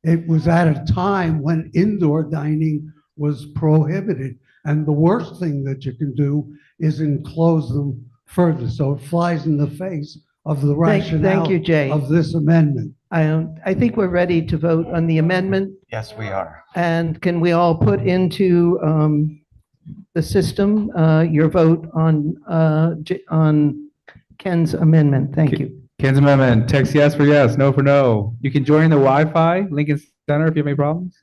It was at a time when indoor dining was prohibited. And the worst thing that you can do is enclose them further. So it flies in the face of the rationale Thank you, Jay. of this amendment. I think we're ready to vote on the amendment. Yes, we are. And can we all put into the system your vote on Ken's amendment? Thank you. Ken's amendment, text yes for yes, no for no. You can join the Wi-Fi, Lincoln Center, if you have any problems.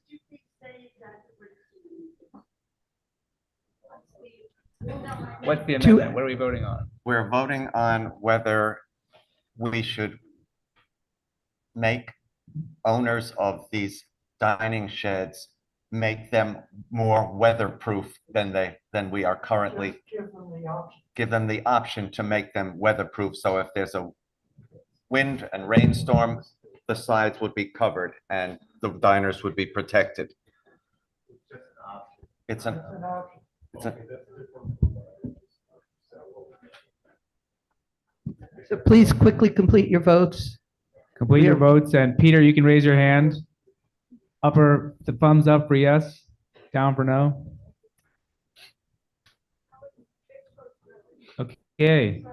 What's the amendment? What are we voting on? We're voting on whether we should make owners of these dining sheds make them more weatherproof than we are currently. Give them the option to make them weatherproof. So if there's a wind and rainstorm, the sides would be covered and the diners would be protected. It's a. So please quickly complete your votes. Complete your votes, and Peter, you can raise your hand. The thumbs up for yes, down for no. Okay,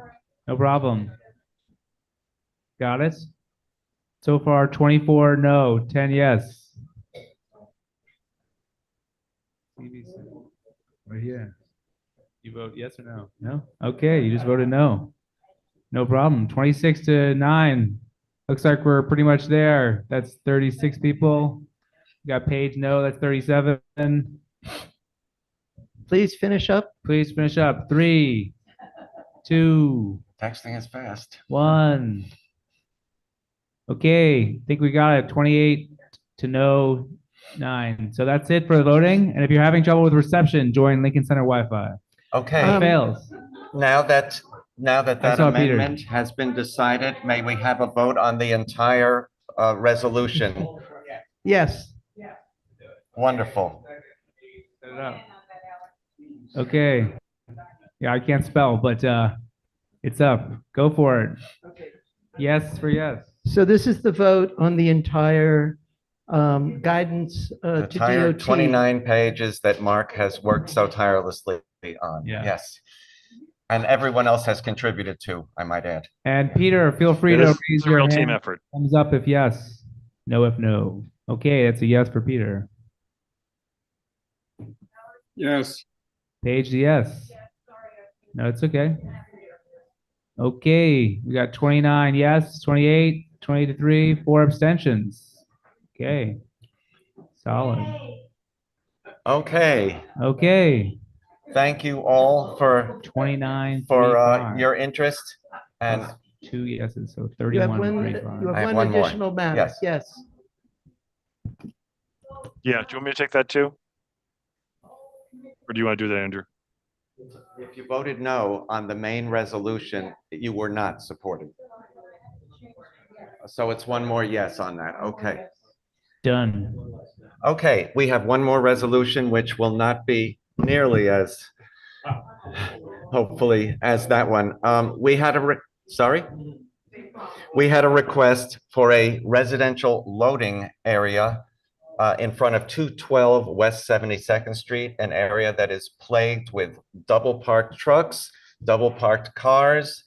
no problem. Got it? So far, 24 no, 10 yes. Right here. You vote yes or no? No? Okay, you just voted no. No problem. 26-9. Looks like we're pretty much there. That's 36 people. We got Paige no, that's 37. Please finish up. Please finish up. 3, 2. Texting is fast. 1. Okay, I think we got it. 28 to no, 9. So that's it for the voting. And if you're having trouble with reception, join Lincoln Center Wi-Fi. Okay. It fails. Now that I that saw Peter. amendment has been decided, may we have a vote on the entire resolution? Yes. Wonderful. Set it up. Okay. Yeah, I can't spell, but it's up. Go for it. Yes for yes. So this is the vote on the entire guidance to Entire DOT. 29 pages that Mark has worked so tirelessly on. Yeah. Yes. And everyone else has contributed to, I might add. And Peter, feel free It to is raise a your real hand. team effort. Thumbs up if yes. No if no. Okay, that's a yes for Peter. Yes. Paige, yes. No, it's okay. Okay, we got 29 yes, 28, 23, 4 abstentions. Okay. Solid. Okay. Okay. Thank you all for 29 for your interest and 2 yeses, so You have 31 one, 35. you I have have one one more. additional matter. Yes. Yes. Yeah, do you want me to take that too? Or do you want to do that, Andrew? if you voted no on the main resolution, you were not supporting. So it's one more yes on that. Okay. Done. Okay, we have one more resolution which will not be nearly as, hopefully, as that one. We had We had a request for a residential loading area in front of 212 West 72nd Street, an area that is plagued with double parked trucks, double parked cars,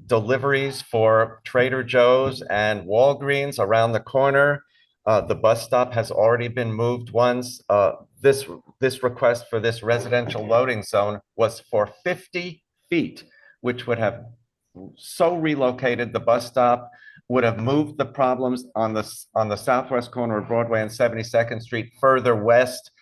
deliveries for Trader Joe's and Walgreens around the corner. The bus stop has already been moved once. This request for this residential loading zone was for 50 feet, which would have so relocated the bus stop, would have moved the problems on the southwest corner of Broadway and 72nd Street further west.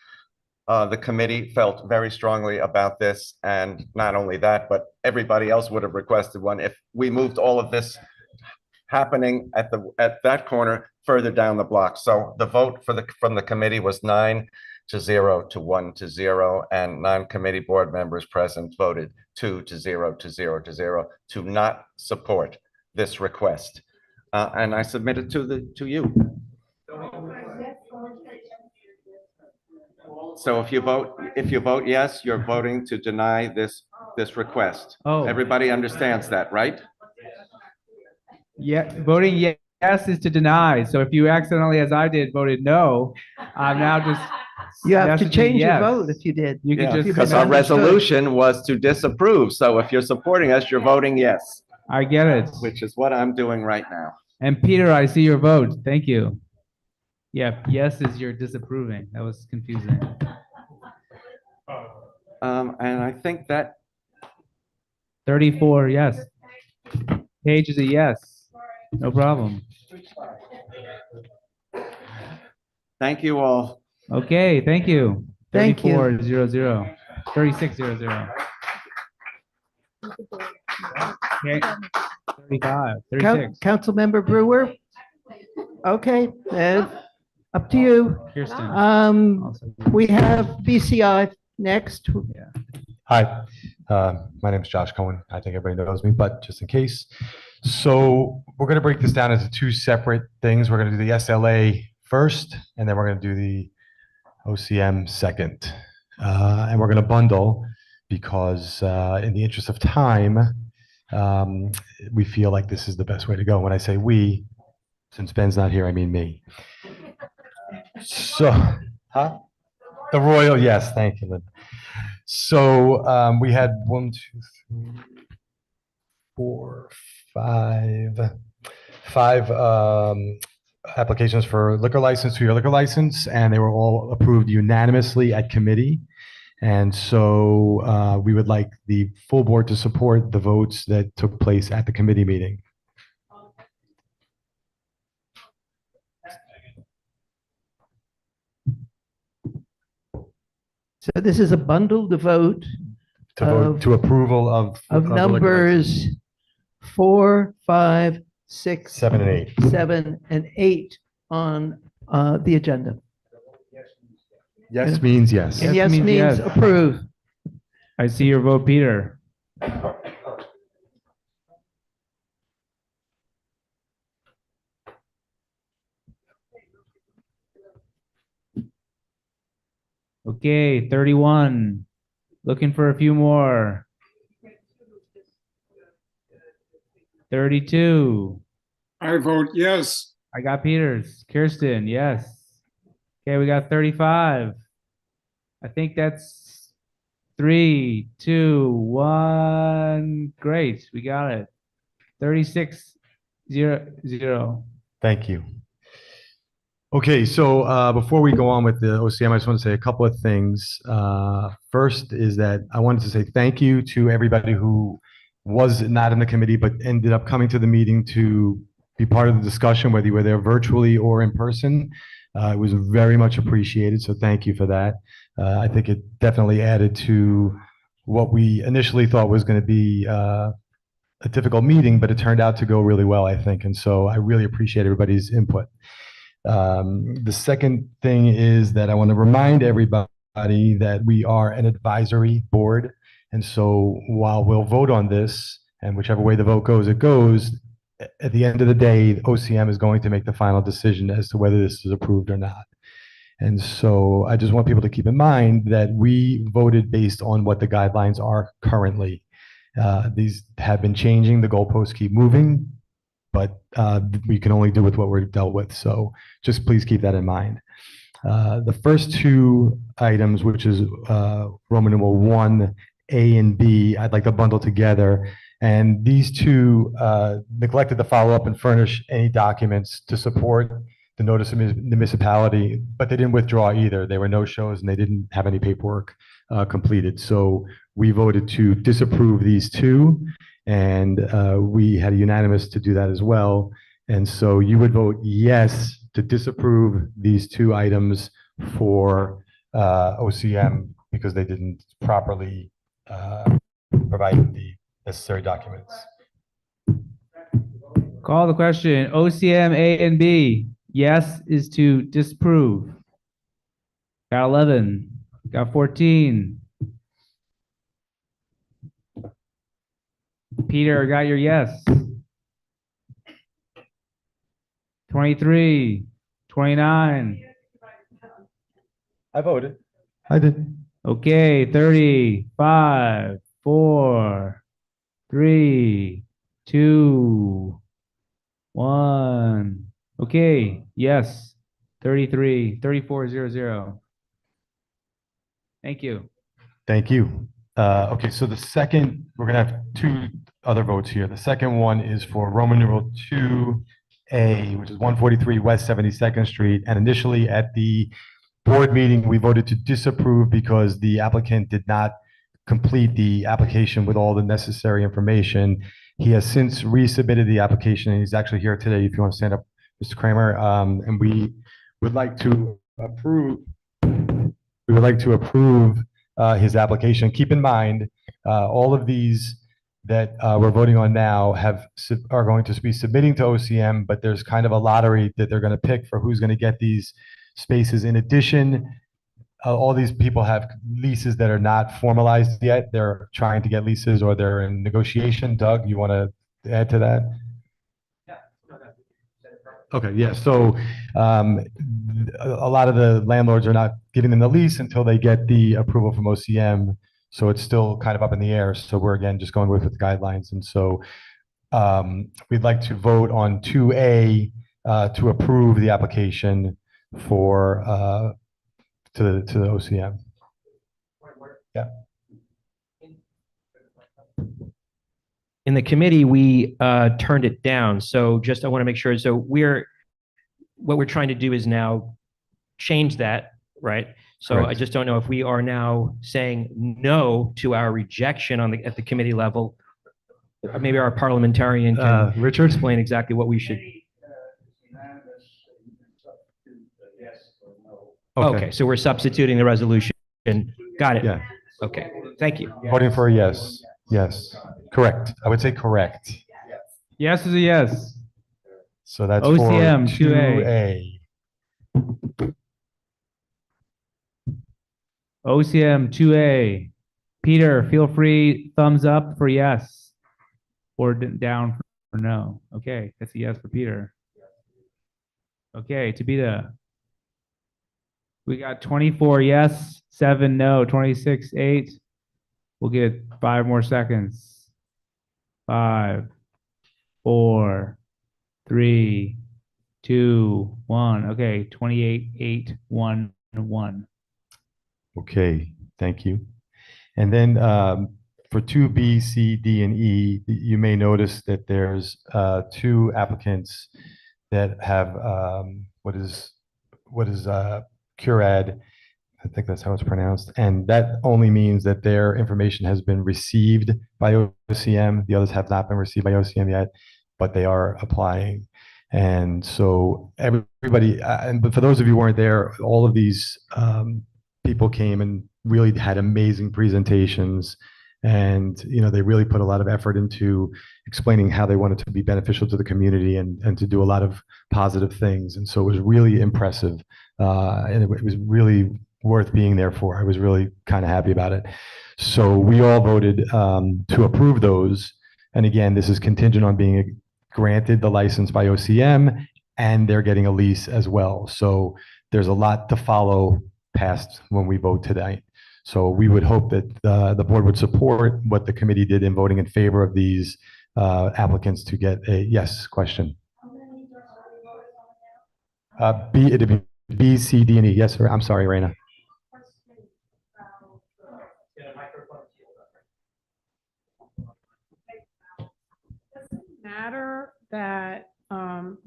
The committee felt very strongly about this, and not only that, but everybody else would have requested one if we moved all of this happening at that corner further down the block. So the vote from the committee was 9-0 to 1-0, and non-committee board members present voted 2-0 to not support this request. And I submitted to you. So if you vote yes, you're voting to deny this request. Oh. Everybody understands that, right? Yeah, voting yes is to deny. So if you accidentally, as I did, voted no, I'm now just. You have to messaging change your yes. vote if you did. You can Yeah, just. because our resolution was to disapprove. So if you're supporting us, you're voting yes, I get it. which is what I'm doing right now. And Peter, I see your vote. Thank you. Yeah, yes is your disapproving. That was confusing. And I think that 34, yes. Paige is a yes. No problem. Thank you all. Okay, thank you. Thank you. 34-0-0. 36-0-0. Okay. 35, 36. Councilmember Brewer? Okay, up to you. Kirsten. We have BCI next. Hi, my name is Josh Cohen. I think everybody knows me, but just in case. So we're going to break this down into two separate things. We're going to do the SLA first, and then we're going to do the OCM second. And we're going to bundle because in the interest of time, we feel like this is the best way to go. When I say we, since Ben's not here, I mean me. So, the Royal, yes, thank you, Lynn. So we had 1, 2, 3, 4, 5 applications for liquor license, 2-year liquor license, and they were all approved unanimously at committee. And so we would like the full board to support the votes that took place at the committee meeting. So this is a bundled vote To vote to approval of of the liquor numbers 4, 5, 6, 7, and 8. 7, and 8 on the agenda. Yes means yes. And yes means means yes. approve. I see your vote, Peter. Okay, 31. Looking for a few more. 32. I vote yes. I got Peters. Kirsten, yes. Okay, we got 35. I think that's 3, 2, 1. Great, we got it. 36, 0. Thank you. Okay, so before we go on with the OCM, I just want to say a couple of things. First is that I wanted to say thank you to everybody who was not in the committee but ended up coming to the meeting to be part of the discussion, whether you were there virtually or in person. It was very much appreciated, so thank you for that. I think it definitely added to what we initially thought was going to be a difficult meeting, but it turned out to go really well, I think, and so I really appreciate everybody's input. The second thing is that I want to remind everybody that we are an advisory board. And so while we'll vote on this, and whichever way the vote goes, it goes, at the end of the day, OCM is going to make the final decision as to whether this is approved or not. And so I just want people to keep in mind that we voted based on what the guidelines are currently. These have been changing, the goalposts keep moving, but we can only do with what we're dealt with. So just please keep that in mind. The first two items, which is Roman numeral 1, A and B, I'd like to bundle together. And these two neglected to follow up and furnish any documents to support the notice of municipality, but they didn't withdraw either. There were no shows and they didn't have any paperwork completed. So we voted to disapprove these two, and we had a unanimous to do that as well. And so you would vote yes to disapprove these two items for OCM because they didn't properly provide the necessary documents. Call the question. OCM A and B. Yes is to disapprove. Got 11. Got 14. Peter, got your yes. 23. 29. I voted. I did. Okay, 30. 5, 4, 3, 2, 1. Okay, yes. 33, 3400. Thank you. Thank you. Okay, so the second, we're gonna have two other votes here. The second one is for Roman numeral 2A, which is 143 West 72nd Street. And initially at the board meeting, we voted to disapprove because the applicant did not complete the application with all the necessary information. He has since resubmitted the application, and he's actually here today if you want to stand up, Mr. Kramer. And we would like to approve his application. Keep in mind, all of these that we're voting on now are going to be submitting to OCM, but there's kind of a lottery that they're going to pick for who's going to get these spaces. In addition, all these people have leases that are not formalized yet. They're trying to get leases or they're in negotiation. Doug, you want to add to that? Okay, yeah, so a lot of the landlords are not giving them the lease until they get the approval from OCM, so it's still kind of up in the air. So we're, again, just going with the guidelines. And so we'd like to vote on 2A to approve the application for to the OCM. Yeah. In the committee, we turned it down. So just I want to make sure. So what we're trying to do is now change that, right? So Correct. I just don't know if we are now saying no to our rejection at the committee level. Maybe our parliamentarian can Richard, explain exactly what we should. Okay, so we're substituting the resolution. Got it. Yeah. Okay, thank you. Voting for a yes. Yes. Correct. I would say correct. Yes is a yes. So that's OCM for 2A. OCM 2A. Peter, feel free, thumbs up for yes, or down for no. Okay, that's a yes for Peter. Okay, Tabitha. We got 24 yes, 7 no, 26 8. We'll get 5 more seconds. 5, 4, 3, 2, 1. Okay, 28 8 1 1. Okay, thank you. And then for 2B, C, D, and E, you may notice that there's 2 applicants that have what is CURAD. I think that's how it's pronounced. And that only means that their information has been received by OCM. The others have not been received by OCM yet, but they are applying. And so everybody, but for those of you who weren't there, all of these people came and really had amazing presentations. And, they really put a lot of effort into explaining how they wanted to be beneficial to the community and to do a lot of positive things. And so it was really impressive. And it was really worth being there for. I was really kind of happy about it. So we all voted to approve those. And again, this is contingent on being granted the license by OCM, and they're getting a lease as well. So there's a lot to follow past when we vote today. So we would hope that the board would support what the committee did in voting in favor of these applicants to get a yes question. It'd be B, C, D, and E. Yes, sir. I'm sorry, Raina. Matter that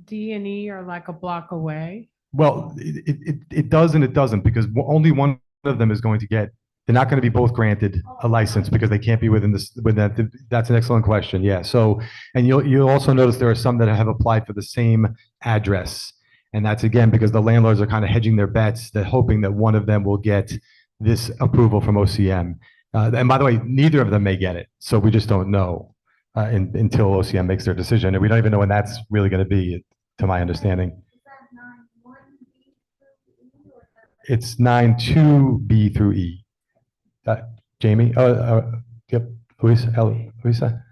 D and E are like a block away? Well, it does and it doesn't, because only one of them is going to get, they're not going to be both granted a license because they can't be within that. That's an excellent question. Yeah. So, and you'll also notice there are some that have applied for the same address. And that's again, because the landlords are kind of hedging their bets. They're hoping that one of them will get this approval from OCM. And by the way, neither of them may get it. So we just don't know until OCM makes their decision. And we don't even know when that's really going to be, to my understanding. It's 9-2B through E. Jamie? Yep. Luisa?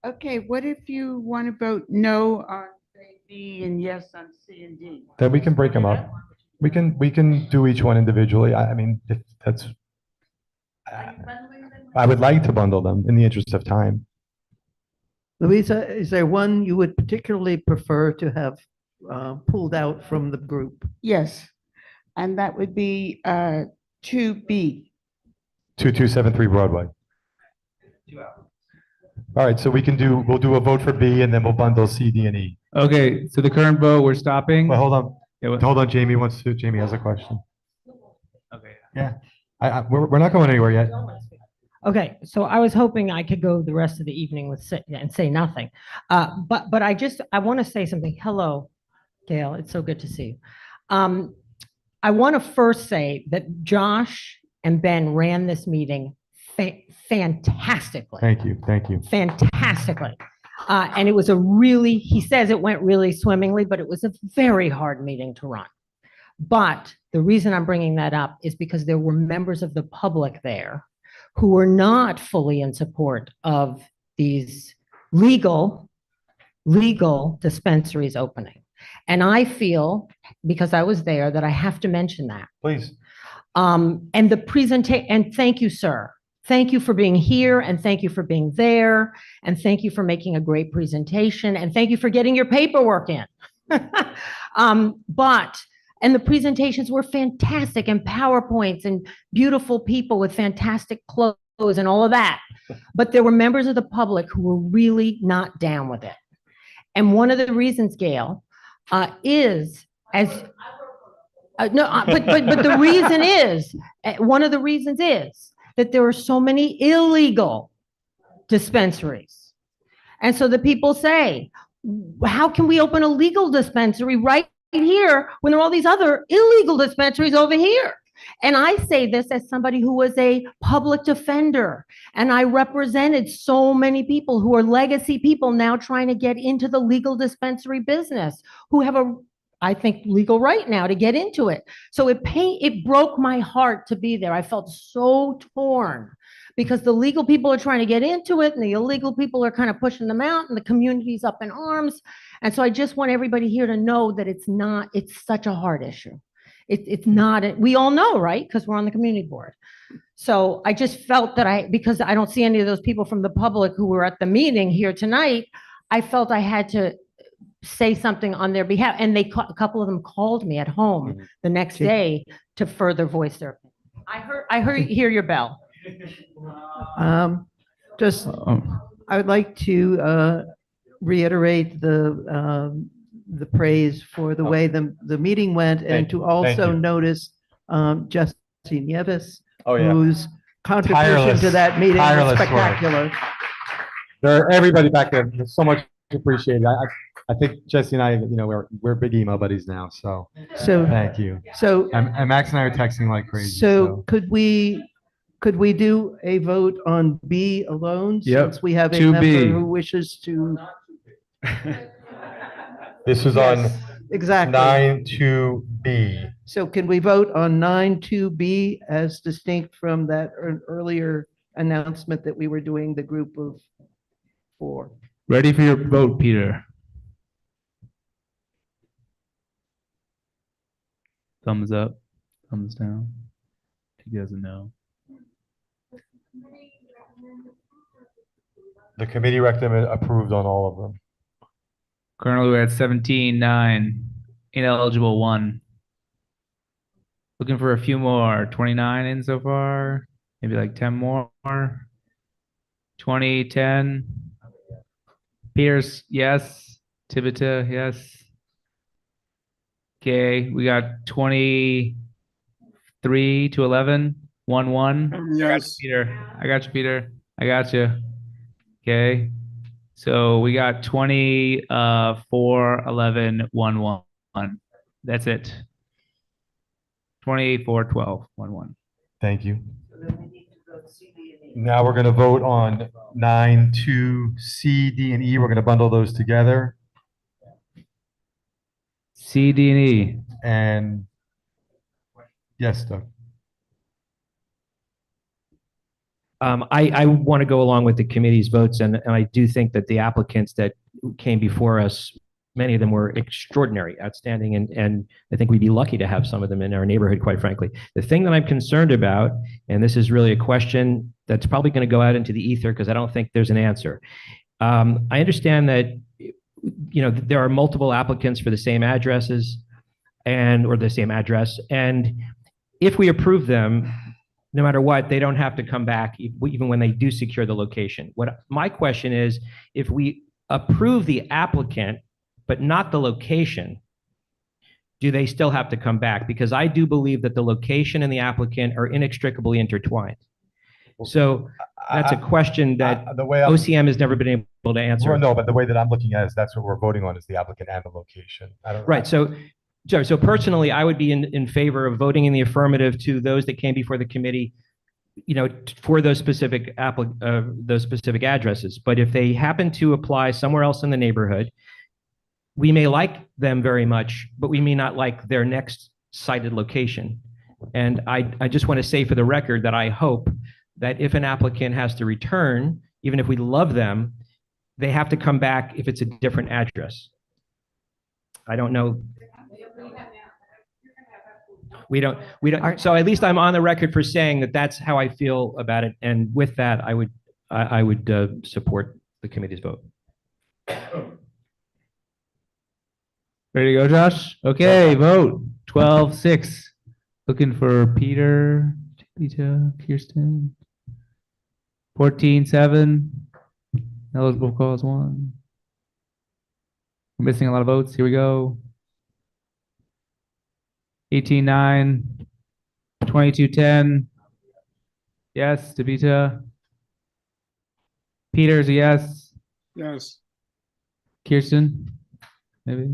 Okay, what if you want to vote no on B and yes on C and D? Then we can break them up. We can do each one individually. I mean, if that's, I would like to bundle them in the interest of time. Louisa, is there one you would particularly prefer to have pulled out from the group? Yes, and that would be 2B. 2273 Broadway. All right, so we'll do a vote for B and then we'll bundle C, D, and E. Okay, so the current vote, we're stopping. Well, hold on. Yeah, hold on, Jamie has a question. Okay. Yeah, we're not going anywhere yet. Okay, so I was hoping I could go the rest of the evening and say nothing. But I want to say something. Hello, Gail. It's so good to see you. I want to first say that Josh and Ben ran this meeting fantastically. Thank you. Fantastically. And it was he says it went really swimmingly, but it was a very hard meeting to run. But the reason I'm bringing that up is because there were members of the public there who were not fully in support of these legal dispensaries opening. And I feel, because I was there, that I have to mention that. Please. And the presentation, and thank you, sir. Thank you for being here, and thank you for being there, and thank you for making a great presentation, and thank you for getting your paperwork in. And the presentations were fantastic, and PowerPoints, and beautiful people with fantastic clothes and all of that. But there were members of the public who were really not down with it. And one of the reasons, Gail, is the reason is, one of the reasons is that there are so many illegal dispensaries. And so the people say, how can we open a legal dispensary right here when there are all these other illegal dispensaries over here? And I say this as somebody who was a public defender, and I represented so many people who are legacy people now trying to get into the legal dispensary business, who have I think, legal right now to get into it. So it broke my heart to be there. I felt so torn because the legal people are trying to get into it and the illegal people are kind of pushing them out and the community's up in arms. And so I just want everybody here to know that it's such a hard issue. It's not, we all know, right? Because we're on the community board. So I just felt that because I don't see any of those people from the public who were at the meeting here tonight, I felt I had to say something on their behalf. And a couple of them called me at home the next day to further voice their opinion. I hear your bell. I would like to reiterate the praise for the way the meeting went, and to also notice Jesse Nieves, whose contribution to that meeting was spectacular. Everybody back there, so much appreciated. I think Jesse and I, we're big email buddies now, so thank you. And Max and I are texting like crazy. So could we do a vote on B alone? Yep. Since we have a 2B. member who wishes to. This is on exactly 9-2B. So can we vote on 9-2B as distinct from that earlier announcement that we were doing the group of 4? Ready for your vote, Peter. Thumbs up, thumbs down. He doesn't know. The committee recommend approved on all of them. Currently, we're at 17-9, ineligible 1. Looking for a few more. 29 in so far. Maybe like 10 more. 20, 10. Pierce, yes. Tibita, yes. Okay, we got 23 to 11. 1-1. Yes. I got you, Peter. I got you. Okay. So we got 24, 11, 1-1. That's it. 24, 12, 1-1. Thank you. Now we're going to vote on 9-2C, D, and E. We're going to bundle those together. C, D, and E. And yes, Doug. I want to go along with the committee's votes, and I do think that the applicants that came before us, many of them were extraordinary, outstanding, and I think we'd be lucky to have some of them in our neighborhood, quite frankly. The thing that I'm concerned about, and this is really a question that's probably going to go out into the ether because I don't think there's an answer. I understand that there are multiple applicants for the same addresses or the same address, and if we approve them, no matter what, they don't have to come back even when they do secure the location. My question is, if we approve the applicant, but not the location, do they still have to come back? Because I do believe that the location and the applicant are inextricably intertwined. So that's a question that OCM has never been able to answer. Well, no, but the way that I'm looking at it is that's what we're voting on is the applicant and the location. Right. So personally, I would be in favor of voting in the affirmative to those that came before the committee, for those specific addresses. But if they happen to apply somewhere else in the neighborhood, we may like them very much, but we may not like their next cited location. And I just want to say for the record that I hope that if an applicant has to return, even if we love them, they have to come back if it's a different address. I don't know. We don't. So at least I'm on the record for saying that that's how I feel about it. And with that, I would support the committee's vote. Ready to go, Josh? Okay, vote. 12-6. Looking for Peter, Tibita, Kirsten. 14-7. Eligible cause 1. We're missing a lot of votes. Here we go. 18-9. 22-10. Yes, Tibita. Peter's a yes. Yes. Kirsten, maybe.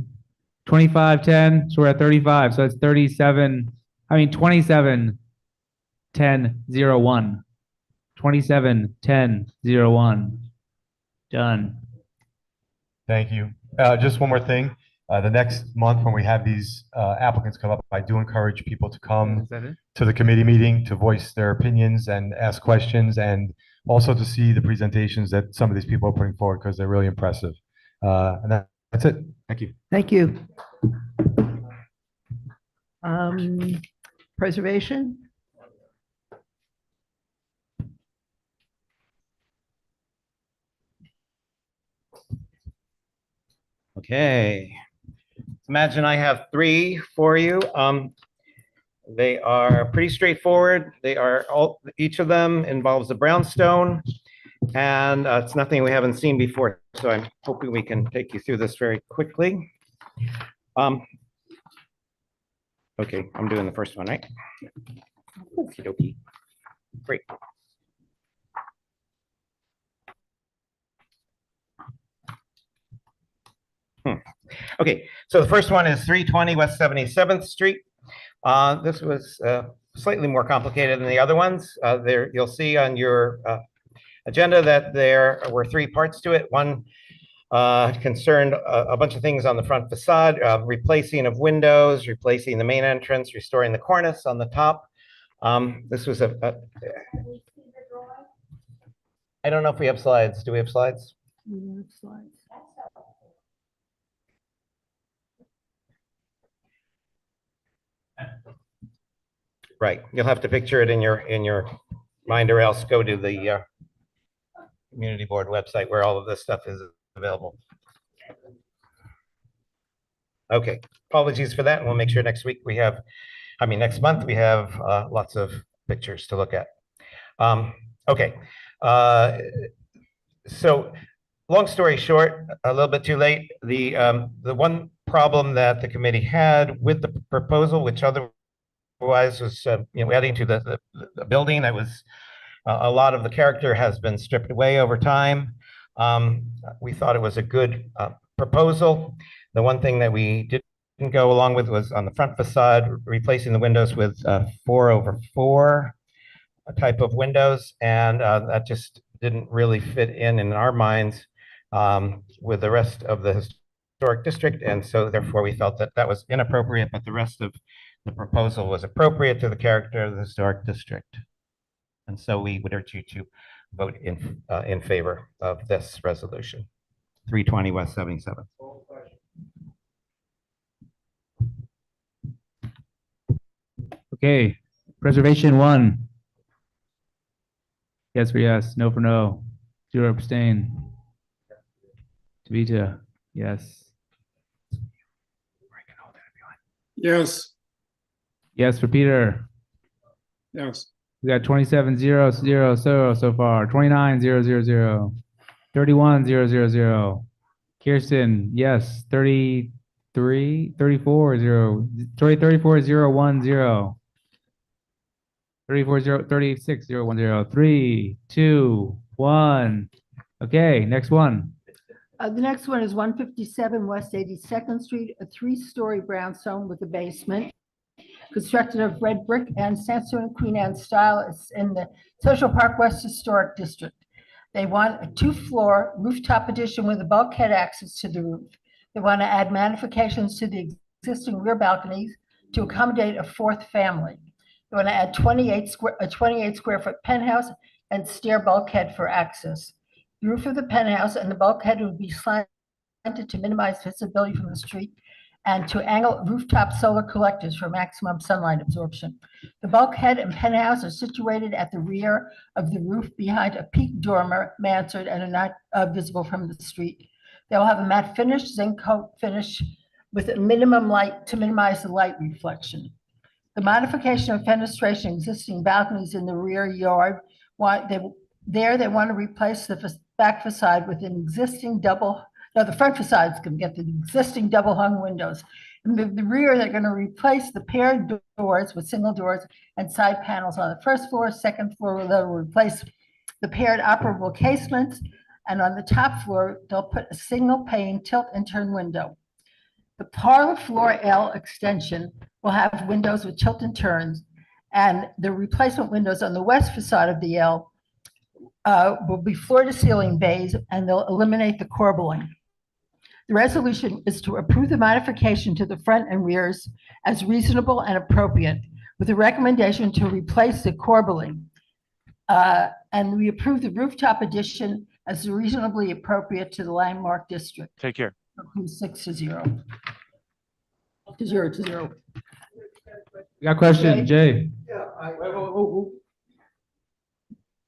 25-10, so we're at 35. So it's 27-10-0-1. 27-10-0-1. Done. Thank you. Just one more thing. The next month, when we have these applicants come up, I do encourage people to come Is that it? to the committee meeting to voice their opinions and ask questions, and also to see the presentations that some of these people are putting forward, because they're really impressive. That's it. Thank you. Thank you. Preservation? Okay. Imagine I have three for you. They are pretty straightforward. They are all, each of them involves a brownstone, and it's nothing we haven't seen before. So I'm hoping we can take you through this very quickly. Okay, I'm doing the first one, right? Okie dokie. Great. Okay, so the first one is 320 West 77th Street. This was slightly more complicated than the other ones. There, you'll see on your agenda that there were three parts to it. One concerned a bunch of things on the front facade, replacing of windows, replacing the main entrance, restoring the cornice on the top. This was I don't know if we have slides. Do we have slides? We have slides. Right, you'll have to picture it in your mind, or else go to the community board website where all of this stuff is available. Okay, apologies for that, and we'll make sure next week we have, next month we have lots of pictures to look at. Okay, so long story short, a little bit too late. The one problem that the committee had with the proposal, which otherwise was adding to the building, that was a lot of the character has been stripped away over time. We thought it was a good proposal. The one thing that we didn't go along with was on the front facade, replacing the windows with 4/4 type of windows, and that just didn't really fit in our minds with the rest of the historic district, and so therefore we felt that that was inappropriate, but the rest of the proposal was appropriate to the character of the historic district. And so we would urge you to vote in favor of this resolution, 320 West 77th. Okay, preservation 1. Yes for yes, no for no. 0 abstain. Tavita, yes. Yes. Yes for Peter. Yes. We got 27-0-0 so far. 29-0-0-0. 31-0-0-0. Kirsten, yes. 33, 34-0. 34-0-1-0. 36-0-1-0. 3, 2, 1. Okay, next one. The next one is 157 West 82nd Street, a 3-story brownstone with a basement, constructed of red brick and sandstone Queen Anne style. It's in the Social Park West Historic District. They want a 2-floor rooftop addition with a bulkhead access to the roof. They want to add modifications to the existing rear balconies to accommodate a 4th family. They want to add a 28 square foot penthouse and stair bulkhead for access. The roof of the penthouse and the bulkhead would be slanted to minimize visibility from the street and to angle rooftop solar collectors for maximum sunlight absorption. The bulkhead and penthouse are situated at the rear of the roof behind a peak dormer, mansard, and are not visible from the street. They will have a matte finish, zinc coat finish with a minimum light to minimize the light reflection. The modification of fenestration existing balconies in the rear yard, they want to replace the back facade with an existing the front facade is going to get the existing double hung windows. In the rear, they're going to replace the paired doors with single doors and side panels on the first floor. Second floor, they'll replace the paired operable casements. And on the top floor, they'll put a single pane tilt and turn window. The parlor floor L extension will have windows with tilt and turns, and the replacement windows on the west facade of the L will be floor to ceiling bays, and they'll eliminate the corbelling. The resolution is to approve the modification to the front and rears as reasonable and appropriate, with a recommendation to replace the corbelling. And we approve the rooftop addition as reasonably appropriate to the landmark district. Take care. 6-0. 0-0. We got a question, Jay.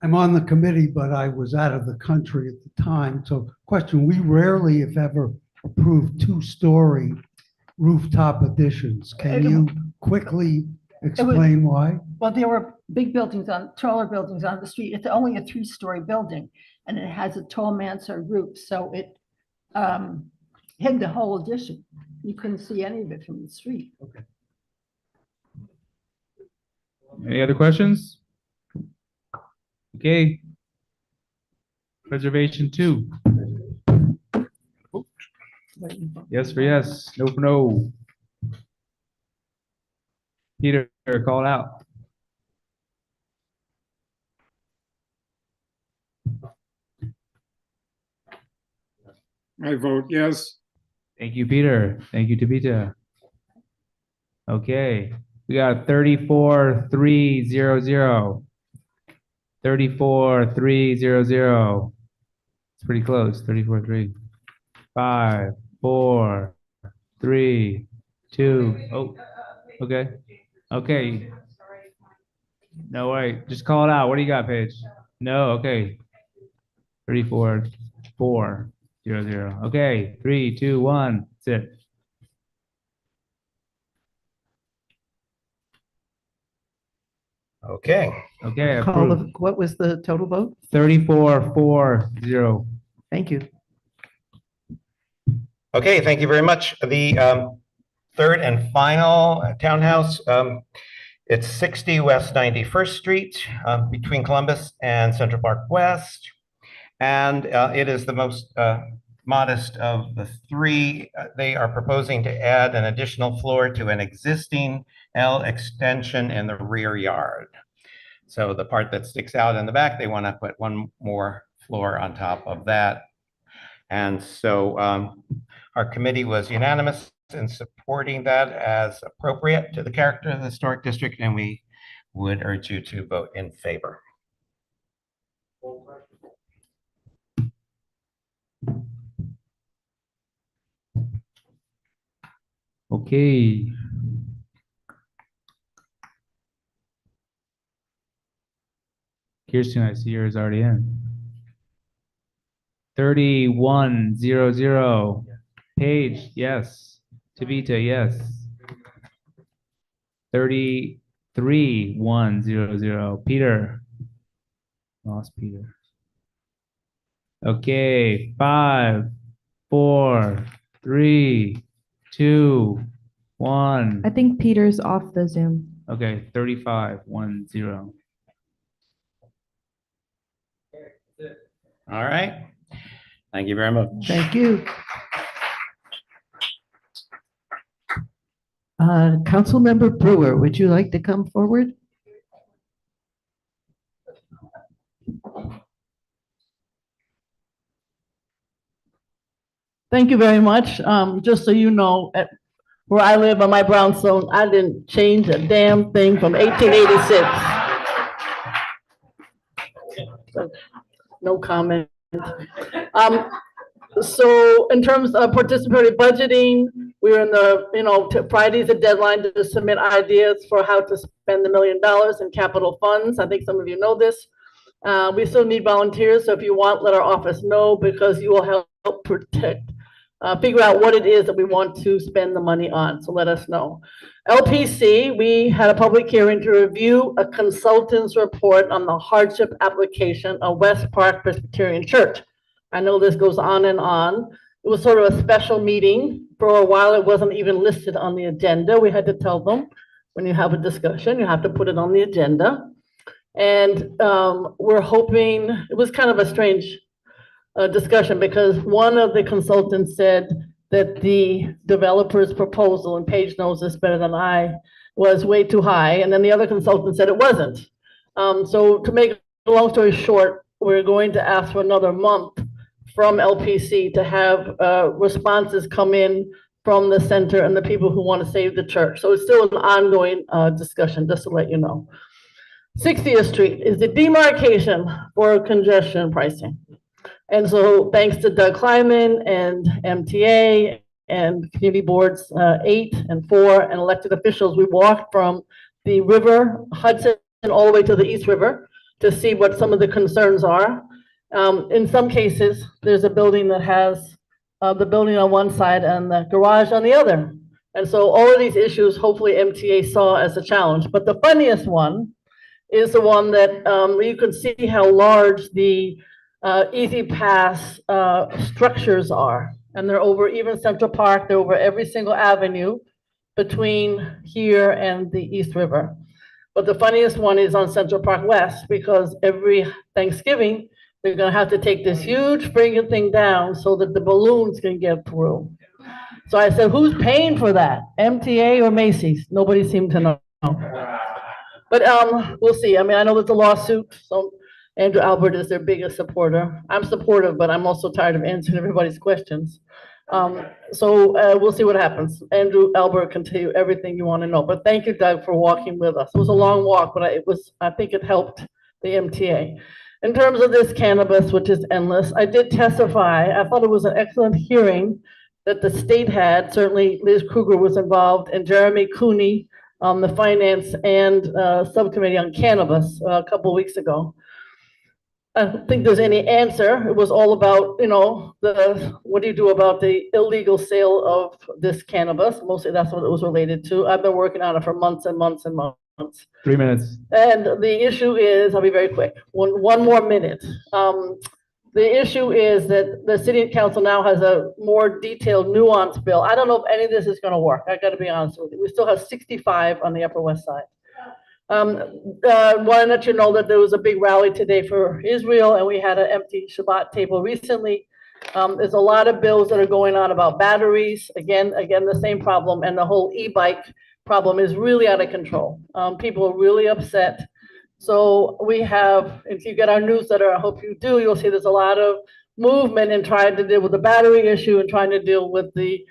I'm on the committee, but I was out of the country at the time. So question, we rarely, if ever, approve two-story rooftop additions. Can you quickly explain why? Well, there were big buildings taller buildings on the street. It's only a 3-story building and it has a tall mansard roof. So it hid the whole addition. You couldn't see any of it from the street. Okay. Any other questions? Okay. Reservation 2. Yes for yes, no for no. Peter, call it out. I vote yes. Thank you, Peter. Thank you, Tabitha. Okay, we got 34-300. 34-300. It's pretty close. 34-3. 5, 4, 3, 2. Oh, okay. Okay. No, wait. Just call it out. What do you got, Paige? No, okay. 34-400. Okay. 3, 2, 1. That's it. Okay. Okay. Call Approved. what was the total vote? 34-4-0. Thank you. Okay, thank you very much. The third and final townhouse, it's 60 West 91st Street, between Columbus and Central Park West. And it is the most modest of the three. They are proposing to add an additional floor to an existing L extension in the rear yard. So the part that sticks out in the back, they want to put one more floor on top of that. And so our committee was unanimous in supporting that as appropriate to the character of the historic district, and we would urge you to vote in favor. Okay. Kirsten, I see yours already in. 3100. Paige, yes. Tabitha, yes. 33100. Peter. Lost Peter. Okay. 5, 4, 3, 2, 1. I think Peter's off the Zoom. Okay. 3510. All right. Thank you very much. Thank you. Councilmember Brewer, would you like to come forward? Thank you very much. Just so you know, where I live on my brownstone, I didn't change a damn thing from 1886. So, no comment. So in terms of participatory budgeting, we're in the, Friday's a deadline to submit ideas for how to spend the $1 million in capital funds. I think some of you know this. We still need volunteers, so if you want, let our office know, because you will help figure out what it is that we want to spend the money on, so let us know. LPC, we had a public hearing to review a consultant's report on the hardship application of West Park Presbyterian Church. I know this goes on and on. It was sort of a special meeting. For a while, it wasn't even listed on the agenda. We had to tell them, when you have a discussion, you have to put it on the agenda. And we're hoping, it was kind of a strange discussion, because one of the consultants said that the developer's proposal, and Paige knows this better than I, was way too high. And then the other consultant said it wasn't. So to make a long story short, we're going to ask for another month from LPC to have responses come in from the center and the people who want to save the church. So it's still an ongoing discussion, just to let you know. 60th Street is the demarcation for congestion pricing. And so thanks to Doug Kleiman and MTA and community boards 8 and 4 and elected officials, we walked from the river Hudson all the way to the East River to see what some of the concerns are. In some cases, there's a building that has the building on one side and the garage on the other. And so all of these issues, hopefully MTA saw as a challenge. But the funniest one is the one that you can see how large the Easy Pass structures are. And they're over even Central Park, they're over every single avenue between here and the East River. But the funniest one is on Central Park West, because every Thanksgiving, they're gonna have to take this huge friggin' thing down so that the balloons can get through. So I said, who's paying for that? MTA or Macy's? Nobody seemed to know. But we'll see. I mean, I know there's a lawsuit, so Andrew Albert is their biggest supporter. I'm supportive, but I'm also tired of answering everybody's questions. So we'll see what happens. Andrew Albert can tell you everything you want to know. But thank you, Doug, for walking with us. It was a long walk, but I think it helped the MTA. In terms of this cannabis, which is endless, I did testify. I thought it was an excellent hearing that the state had. Certainly Liz Kruger was involved, and Jeremy Cooney on the finance and subcommittee on cannabis a couple of weeks ago. I don't think there's any answer. It was all about, you know, what do you do about the illegal sale of this cannabis? Mostly that's what it was related to. I've been working on it for months and months and months. 3 minutes. And the issue is, I'll be very quick, one more minute. The issue is that the city council now has a more detailed, nuanced bill. I don't know if any of this is going to work. I got to be honest with you. We still have 65 on the Upper West Side. Want to let you know that there was a big rally today for Israel, and we had an empty Shabbat table recently. There's a lot of bills that are going on about batteries. Again, the same problem, and the whole e-bike problem is really out of control. People are really upset. So we have, if you get our newsletter, I hope you do, you'll see there's a lot of movement in trying to deal with the battery issue and trying to deal with the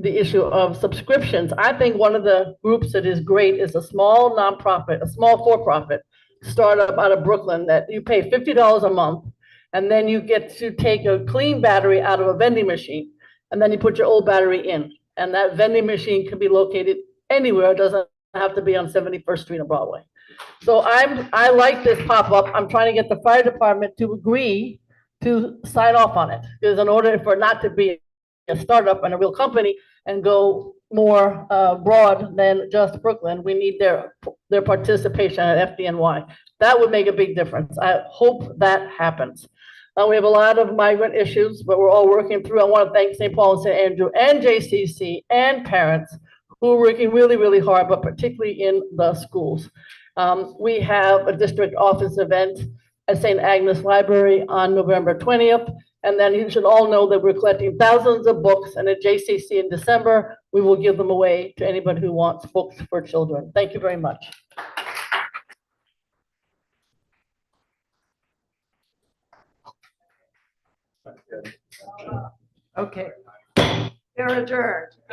issue of subscriptions. I think one of the groups that is great is a small nonprofit, a small for-profit startup out of Brooklyn that you pay $50 a month, and then you get to take a clean battery out of a vending machine, and then you put your old battery in. And that vending machine can be located anywhere. It doesn't have to be on 71st Street or Broadway. So I like this pop-up. I'm trying to get the fire department to agree to sign off on it. Because in order for it not to be a startup and a real company and go more broad than just Brooklyn, we need their participation at FDNY. That would make a big difference. I hope that happens. We have a lot of migrant issues, but we're all working through. I want to thank St. Paul and St. Andrew and JCC and parents who are working really, really hard, but particularly in the schools. We have a district office event at St. Agnes Library on November 20th. And then you should all know that we're collecting thousands of books, and at JCC in December, we will give them away to anybody who wants books for children. Thank you very much. Okay. They're adjourned.